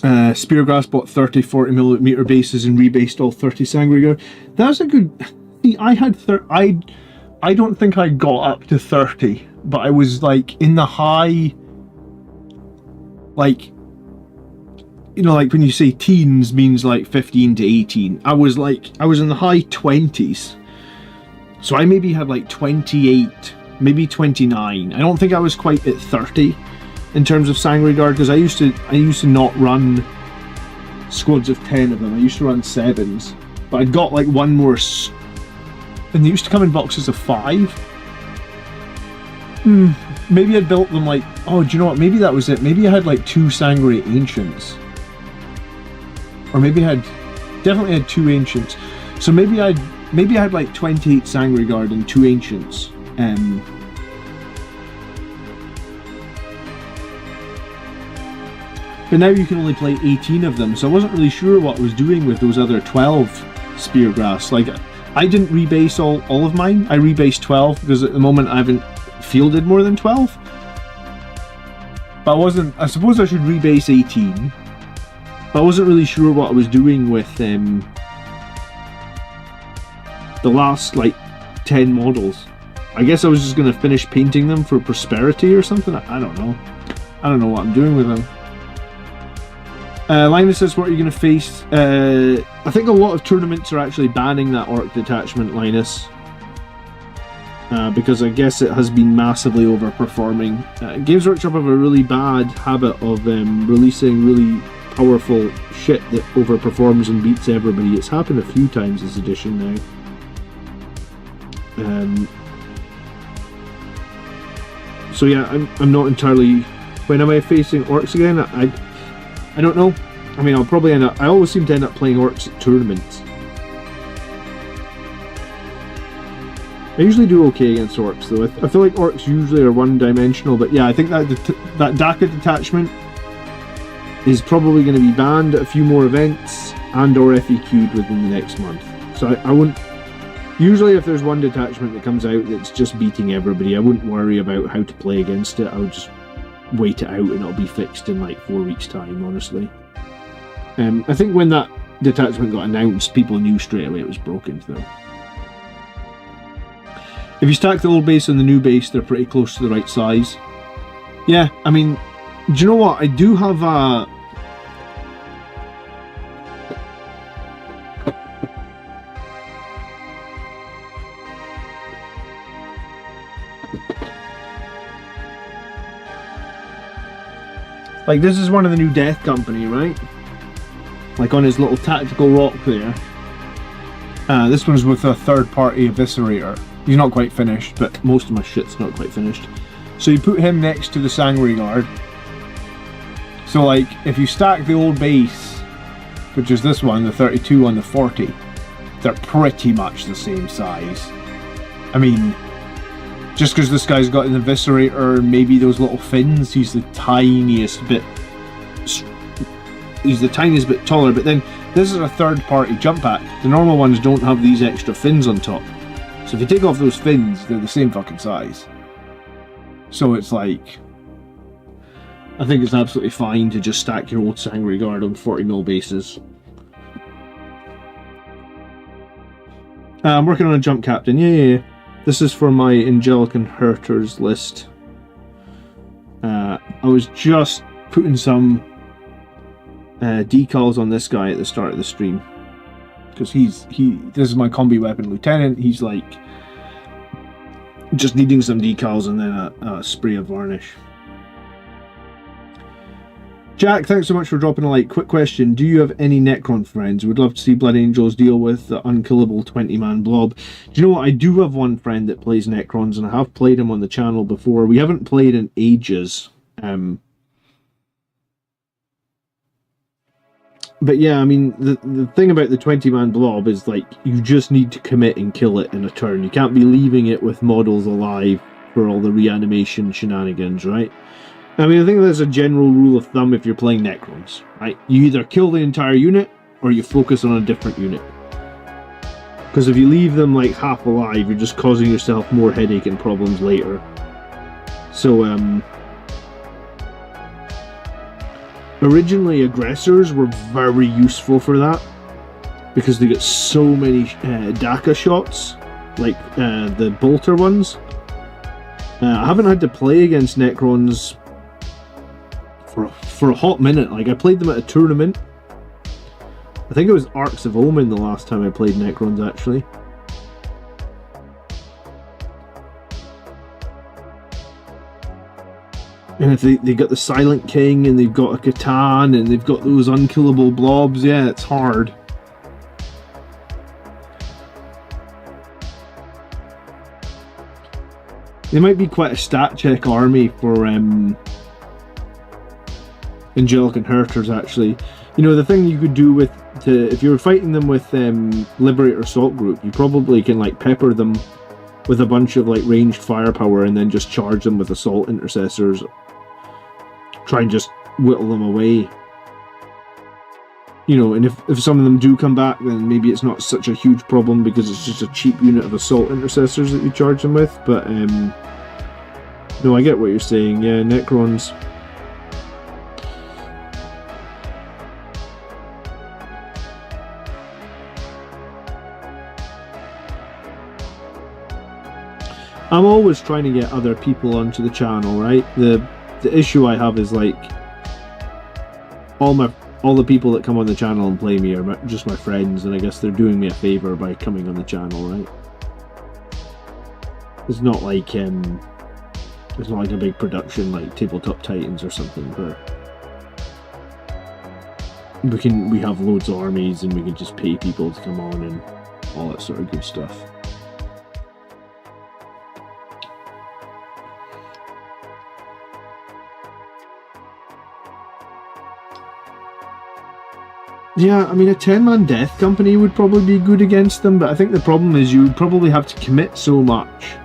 S1: Speargrass bought 30-40mm bases and rebased all 30 Sangre Guard. That's a good... See, I had... I don't think I got up to 30, but I was like in the high... Like... You know, like when you say teens means like 15 to 18. I was in the high 20s. So I maybe had like 28, maybe 29. I don't think I was quite at 30 in terms of Sangre Guard, because I used to not run squads of 10 of them. I used to run 7s, but I'd got like one more, and they used to come in boxes of 5. Maybe I'd built them like, oh, do you know what? Maybe that was it. Maybe I had like 2 Sangre Ancients, or maybe I definitely had 2 Ancients. So maybe I had like 28 Sangre Guard and 2 Ancients. But now you can only play 18 of them, so I wasn't really sure what I was doing with those other 12 Speargrass. Like, I didn't rebase all of mine. I rebased 12 because at the moment I haven't fielded more than 12. But I suppose I should rebase 18. But I wasn't really sure what I was doing with the last like 10 models. I guess I was just going to finish painting them for prosperity or something. I don't know. I don't know what I'm doing with them. Linus says, what are you going to face? I think a lot of tournaments are actually banning that Orc detachment, Linus. Because I guess it has been massively overperforming. Games Workshop have a really bad habit of releasing really powerful shit that overperforms and beats everybody. It's happened a few times this edition now. So yeah, I'm not entirely... When am I facing Orcs again? I don't know. I mean, I'll probably end up... I always seem to end up playing Orcs at tournaments. I usually do okay against Orcs, though. I feel like Orcs usually are one-dimensional, but yeah, I think that DACA detachment is probably going to be banned at a few more events and or FAQ'd within the next month. So I wouldn't... Usually if there's one detachment that comes out that's just beating everybody, I wouldn't worry about how to play against it. I would just wait it out and it'll be fixed in like 4 weeks' time, honestly. I think when that detachment got announced, people knew straight away it was broken, though. If you stack the old base and the new base, they're pretty close to the right size. Yeah, I mean, do you know what? I do have a... Like, this is one of the new Death Company, right? Like on his little tactical rock there. This one's with a third-party eviscerator. He's not quite finished, but most of my shit's not quite finished. So you put him next to the Sangre Guard. So like, if you stack the old base, which is this one, the 32 on the 40, they're pretty much the same size. I mean, just because this guy's got an eviscerator and maybe those little fins, he's the tiniest bit taller, but then this is a third-party jump pack. The normal ones don't have these extra fins on top. So if you take off those fins, they're the same fucking size. So it's like... I think it's absolutely fine to just stack your old Sangre Guard on 40mm bases. I'm working on a jump captain. Yeah. This is for my Angelic Inheritors list. I was just putting some decals on this guy at the start of the stream. Because this is my combi weapon lieutenant. He's like just needing some decals and then a spray of varnish. Jack, thanks so much for dropping a like. Quick question, do you have any Necron friends? Would love to see Blood Angels deal with the unkillable 20-man blob. Do you know what? I do have one friend that plays Necrons, and I have played him on the channel before. We haven't played in ages. But yeah, I mean, the thing about the 20-man blob is, like, you just need to commit and kill it in a turn. You can't be leaving it with models alive for all the reanimation shenanigans, right? I mean, I think there's a general rule of thumb if you're playing Necrons, right? You either kill the entire unit, or you focus on a different unit. Because if you leave them, like, half alive, you're just causing yourself more headache and problems later. So, originally, aggressors were very useful for that, because they get so many DACA shots, like the bolter ones. I haven't had to play against Necrons for a hot minute. Like, I played them at a tournament. I think it was Arcs of Omen the last time I played Necrons, actually. And if they got the Silent King, and they've got a Catan, and they've got those unkillable blobs, yeah, it's hard. They might be quite a stat check army for Angelic Inheritors, actually. You know, the thing you could do with if you were fighting them with Liberator Assault Group, you probably can, like, pepper them with a bunch of, like, ranged firepower, and then just charge them with Assault Intercessors. Try and just whittle them away. You know, and if some of them do come back, then maybe it's not such a huge problem, because it's just a cheap unit of Assault Intercessors that you charge them with. But no, I get what you're saying. Yeah, Necrons. I'm always trying to get other people onto the channel, right? The issue I have is, like, all the people that come on the channel and play me are just my friends, and I guess they're doing me a favor by coming on the channel, right? It's not like a big production like Tabletop Titans or something, where we have loads of armies and we can just pay people to come on and all that sort of good stuff. Yeah, I mean, a 10-man death company would probably be good against them, but I think the problem is you would probably have to commit so much.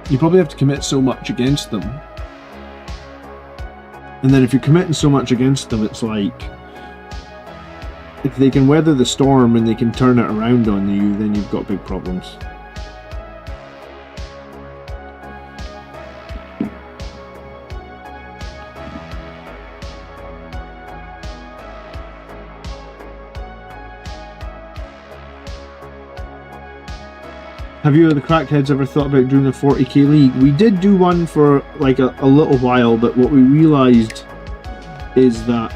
S1: You probably have to commit so much against them. And then if you're committing so much against them, it's like, if they can weather the storm and they can turn it around on you, then you've got big problems. Have you, the crackheads, ever thought about doing a 40k league? We did do one for like a little while, but what we realised is that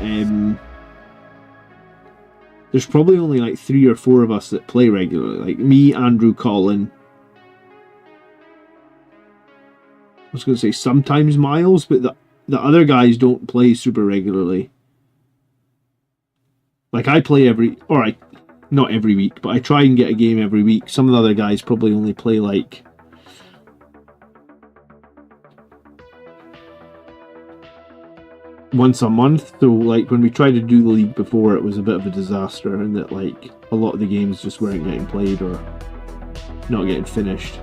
S1: there's probably only like 3 or 4 of us that play regularly. Like me, Andrew, Colin. I was going to say sometimes Miles, but the other guys don't play super regularly. Like I play not every week, but I try and get a game every week. Some of the other guys probably only play like once a month. So like when we tried to do the league before, it was a bit of a disaster, and that like a lot of the games just weren't getting played or not getting finished.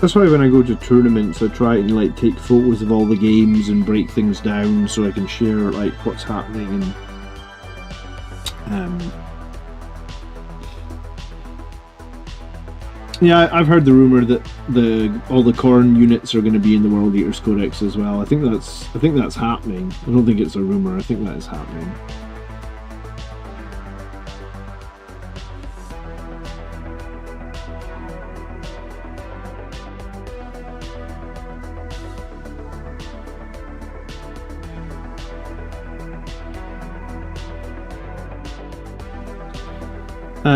S1: That's why when I go to tournaments, I try and like take photos of all the games and break things down so I can share like what's happening and
S2: Yeah, I've heard the rumor that all the Khorne units are going to be in the World Eaters Codex as well. I think that's happening. I don't think it's a rumor. I think that is happening.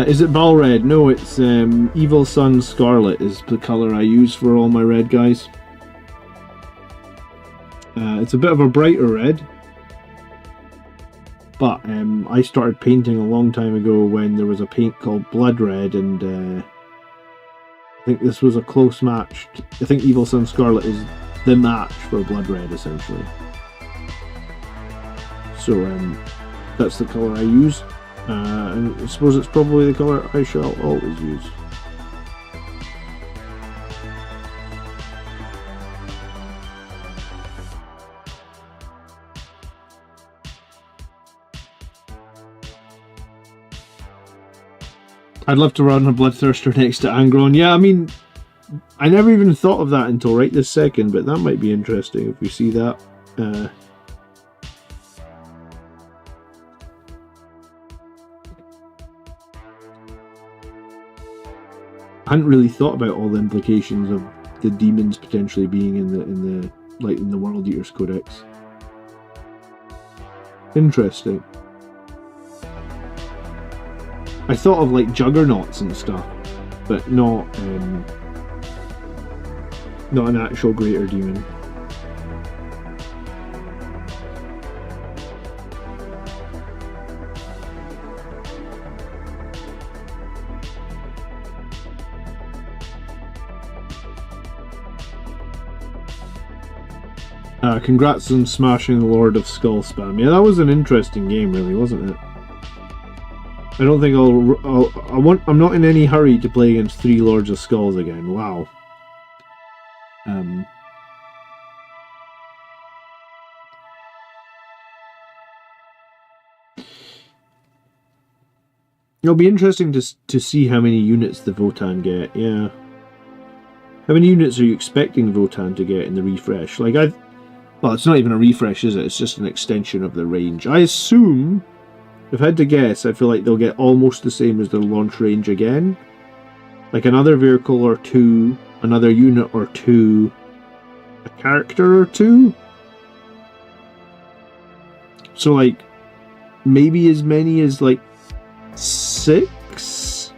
S2: Is it Ball Red? No, it's Evil Sun Scarlet is the colour I use for all my red guys. It's a bit of a brighter red, but I started painting a long time ago when there was a paint called Blood Red, and I think this was a close match. I think Evil Sun Scarlet is the match for Blood Red, essentially. So that's the colour I use. And I suppose it's probably the colour I shall always use. I'd love to run a Bloodthirster next to Angron. Yeah, I mean, I never even thought of that until right this second, but that might be interesting if we see that. I hadn't really thought about all the implications of the demons potentially being in the World Eaters Codex. Interesting. I thought of like juggernauts and stuff, but not an actual greater demon. Congrats on smashing the Lord of Skull spam. Yeah, that was an interesting game, really, wasn't it? I don't think I'm not in any hurry to play against 3 Lords of Skulls again. Wow. It'll be interesting to see how many units the Votann get. Yeah. How many units are you expecting Votann to get in the refresh? Like well, it's not even a refresh, is it? It's just an extension of the range. I assume, if I had to guess, I feel like they'll get almost the same as their launch range again. Like another vehicle or 2, another unit or 2, a character or 2. So like, maybe as many as like 6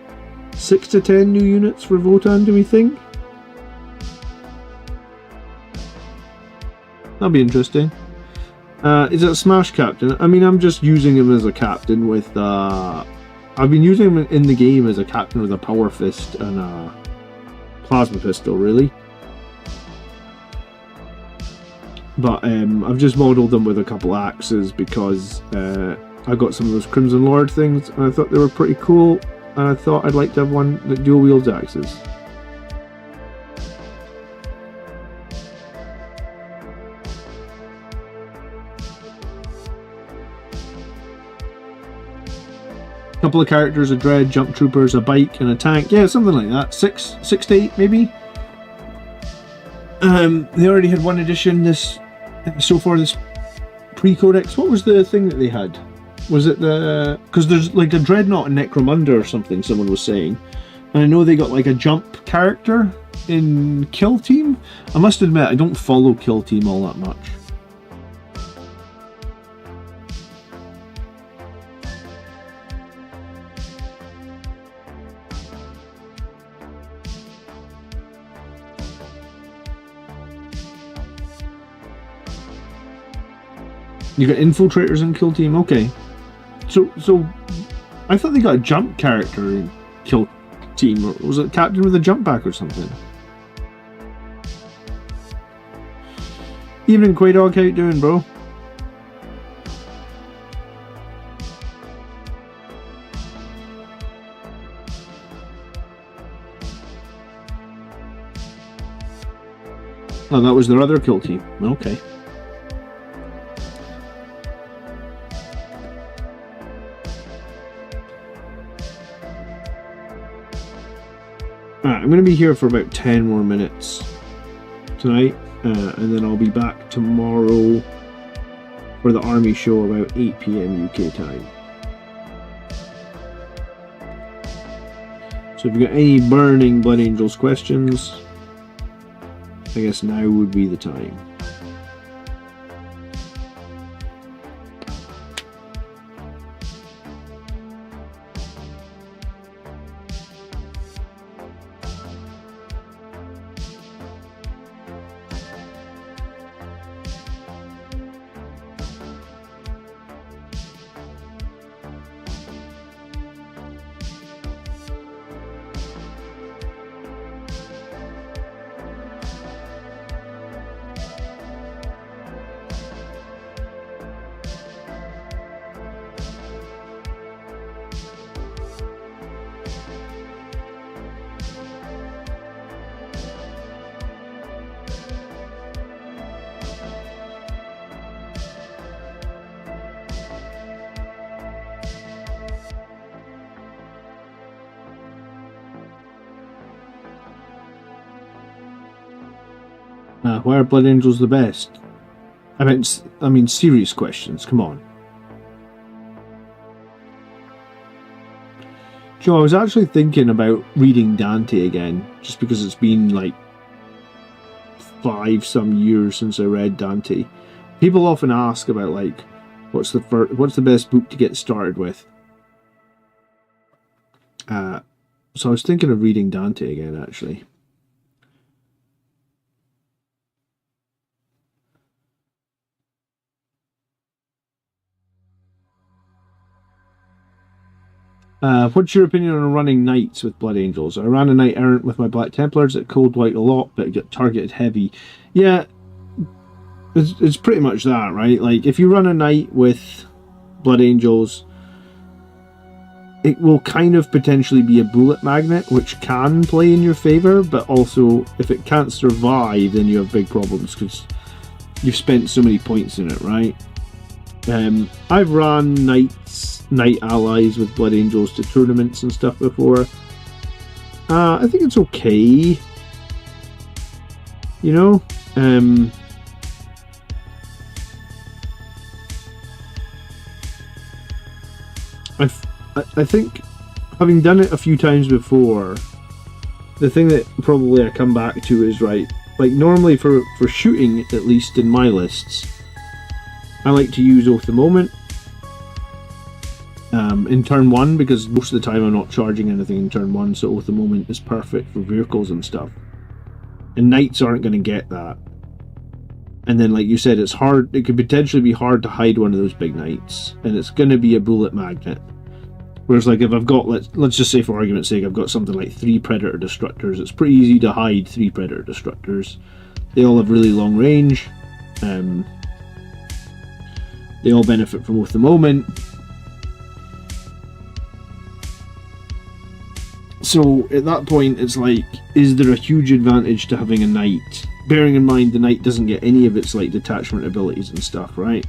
S2: to 10 new units for Votann, do we think? That'll be interesting. Is it a Smash Captain? I mean, I'm just using him as a captain with... I've been using him in the game as a captain with a Power Fist and a Plasma Pistol, really. But I've just modelled them with a couple axes because I got some of those Crimson Lord things and I thought they were pretty cool, and I thought I'd like to have one that dual wields axes. Couple of characters, a dread, jump troopers, a bike, and a tank. Yeah, something like that. 6 to 8 maybe. They already had one edition this pre-codex. What was the thing that they had? Was it the... because there's like a Dreadnought and Necromunda or something, someone was saying. And I know they got like a jump character in Kill Team. I must admit, I don't follow Kill Team all that much. You got infiltrators in Kill Team, okay. So I thought they got a jump character in Kill Team, or was it Captain with a jump back or something? Evening, Quaydog, how you doing, bro? Oh, that was their other Kill Team, okay. Alright, I'm going to be here for about 10 more minutes tonight, and then I'll be back tomorrow for the army show about 8 PM UK time. So if you've got any burning Blood Angels questions, I guess now would be the time. Why are Blood Angels the best? I mean, serious questions. Come on. Joe, I was actually thinking about reading Dante again, just because it's been like 5 some years since I read Dante. People often ask about like, what's the best book to get started with? So I was thinking of reading Dante again, actually. What's your opinion on running knights with Blood Angels? I ran a knight errant with my Black Templars at Cold White a lot, but it got targeted heavy. Yeah, it's pretty much that, right? Like, if you run a knight with Blood Angels, it will kind of potentially be a bullet magnet, which can play in your favour, but also, if it can't survive, then you have big problems, because you've spent so many points in it, right? I've run knight allies with Blood Angels to tournaments and stuff before. I think it's okay. You know? I think, having done it a few times before, the thing that probably I come back to is, right, like normally for shooting, at least in my lists, I like to use Oath the Moment in turn 1, because most of the time I'm not charging anything in turn 1, so Oath the Moment is perfect for vehicles and stuff. And knights aren't going to get that. And then, like you said, it's hard. It could potentially be hard to hide one of those big knights, and it's going to be a bullet magnet. Whereas, like, if I've got, let's just say for argument's sake, I've got something like 3 Predator Destructors, it's pretty easy to hide 3 Predator Destructors. They all have really long range. They all benefit from Oath the Moment. So at that point, it's like, is there a huge advantage to having a knight? Bearing in mind the knight doesn't get any of its like detachment abilities and stuff, right?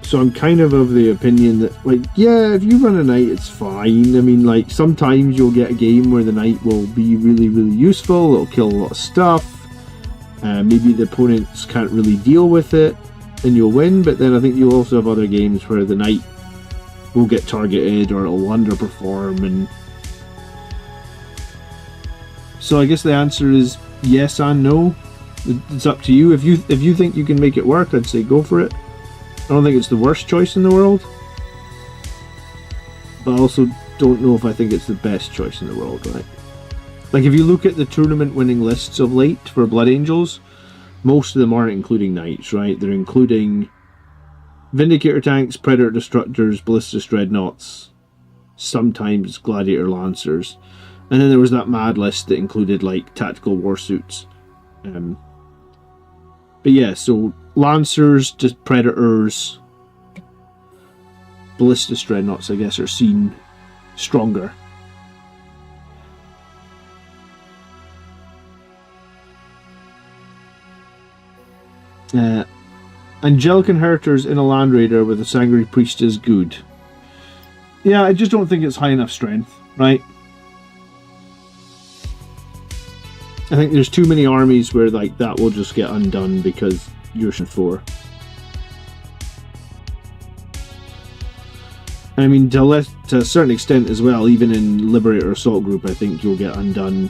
S2: So I'm kind of the opinion that, like, yeah, if you run a knight, it's fine. I mean, like, sometimes you'll get a game where the knight will be really, really useful. It'll kill a lot of stuff. Maybe the opponents can't really deal with it, and you'll win. But then I think you'll also have other games where the knight will get targeted or it'll underperform. And so I guess the answer is yes and no. It's up to you. If you think you can make it work, I'd say go for it. I don't think it's the worst choice in the world, but I also don't know if I think it's the best choice in the world, right? Like, if you look at the tournament winning lists of late for Blood Angels, most of them aren't including knights, right? They're including Vindicator tanks, Predator Destructors, Ballistus Dreadnoughts, sometimes Gladiator Lancers, and then there was that mad list that included like tactical warsuits. But yeah, so Lancers, just Predators, Ballistus Dreadnoughts, I guess, are seen stronger. Angelic Inheritors in a Land Raider with a Sanguinary Priest is good.
S1: Yeah, I just don't think it's high enough strength, right? I think there's too many armies where like that will just get undone because you're 4. I mean, to a certain extent as well, even in Liberator Assault Group, I think you'll get undone.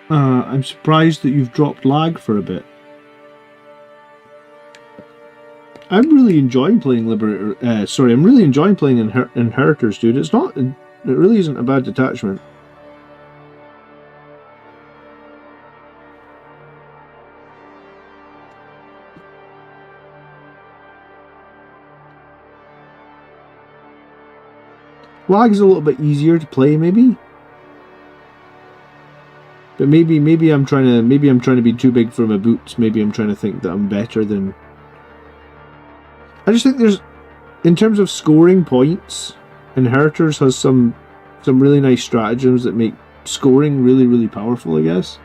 S1: I'm surprised that you've dropped lag for a bit. I'm really enjoying playing Liberator. I'm really enjoying playing Inheritors, dude. It's not. It really isn't a bad detachment. Lag is a little bit easier to play, maybe. But maybe I'm trying to be too big for my boots. Maybe I'm trying to think that I'm better than. I just think there's, in terms of scoring points, Inheritors has some really nice stratagems that make scoring really, really powerful, I guess.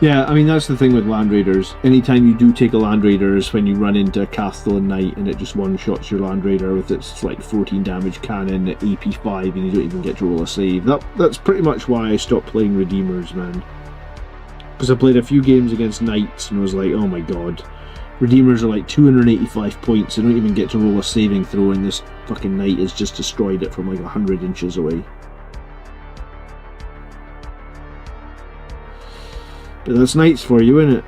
S1: Yeah, I mean, that's the thing with Land Raiders. Anytime you do take a Land Raider is when you run into a Castellan Knight and it just one-shots your Land Raider with its like 14 damage cannon at AP 5 and you don't even get to roll a save. That's pretty much why I stopped playing Redeemers, man. Because I played a few games against Knights and was like, oh my god. Redeemers are like 285 points, I don't even get to roll a saving throw and this fucking Knight has just destroyed it from like 100 inches away. But that's Knights for you, innit?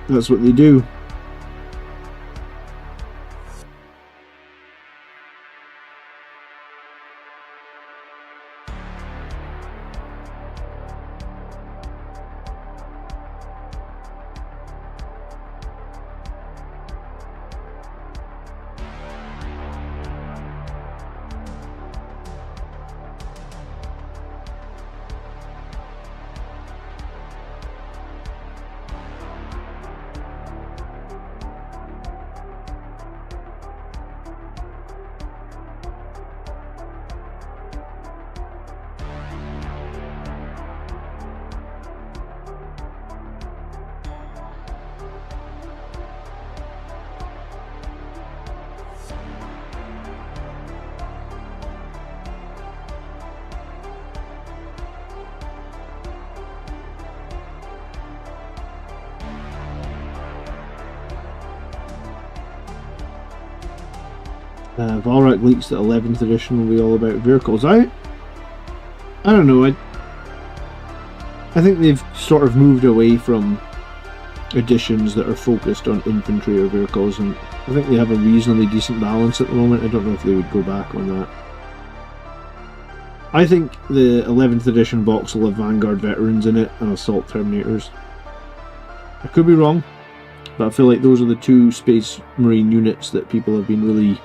S1: That's what they do. Valrak leaks that 11th edition will be all about vehicles. I don't know. I think they've sort of moved away from editions that are focused on infantry or vehicles, and I think they have a reasonably decent balance at the moment. I don't know if they would go back on that. I think the 11th edition box will have Vanguard Veterans in it and Assault Terminators. I could be wrong, but I feel like those are the two Space Marine units that people have been really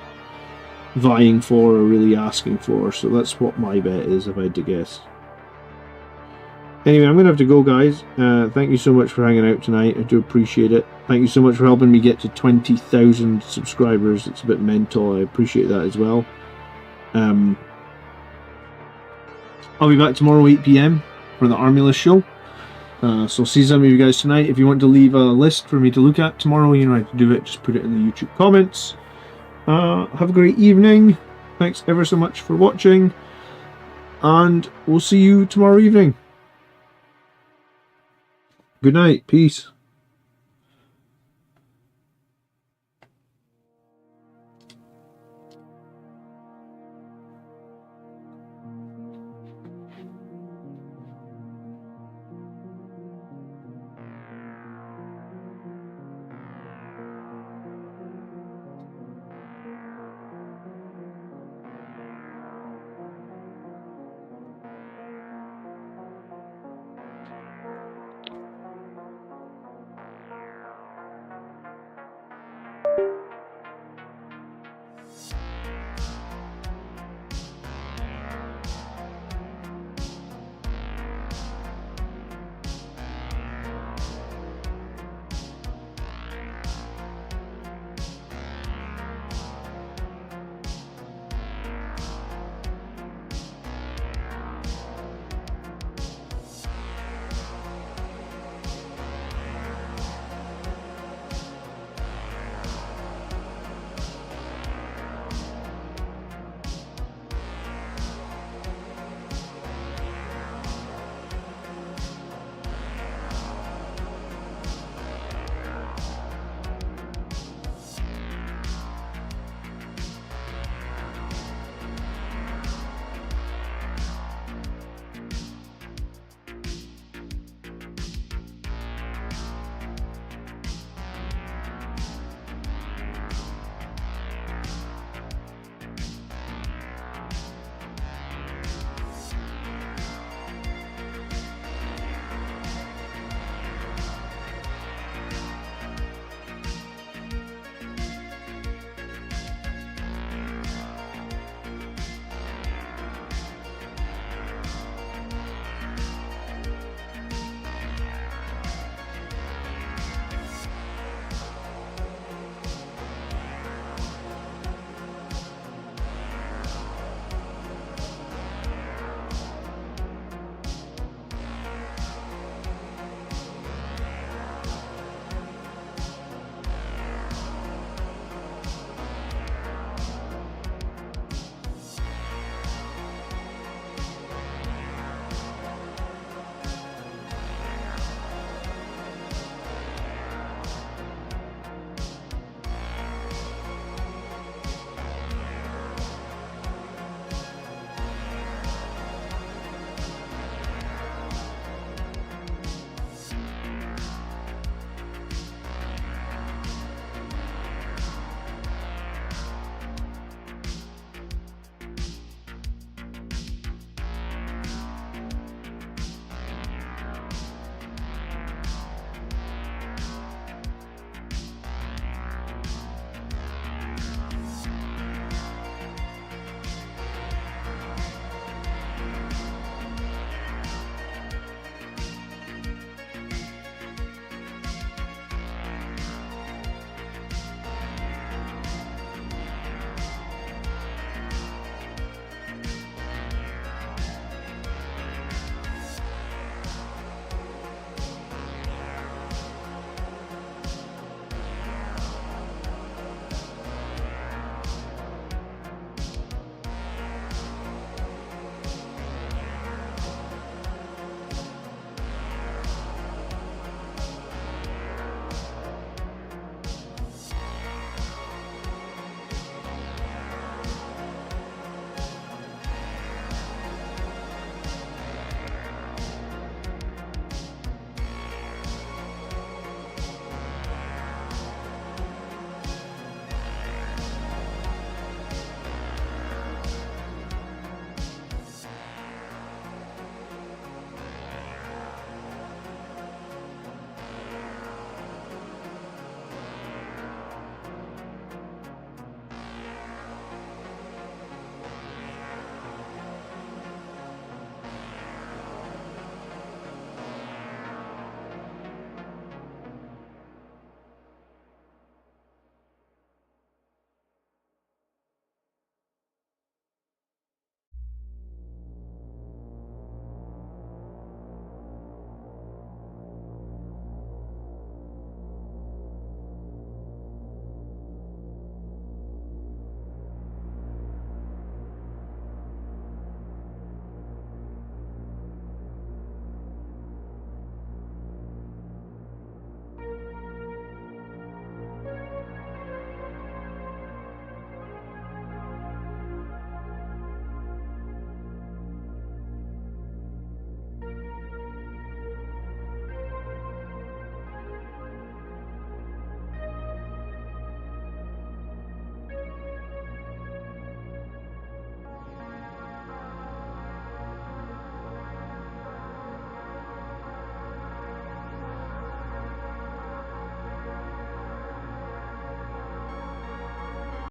S1: vying for or really asking for, so that's what my bet is if I had to guess. Anyway, I'm going to have to go, guys. Thank you so much for hanging out tonight. I do appreciate it. Thank you so much for helping me get to 20,000 subscribers. It's a bit mental. I appreciate that as well. I'll be back tomorrow 8 PM for the Army List show. So I'll see some of you guys tonight. If you want to leave a list for me to look at tomorrow, you know how to do it. Just put it in the YouTube comments. Have a great evening. Thanks ever so much for watching. and we'll see you tomorrow evening. Good night. Peace.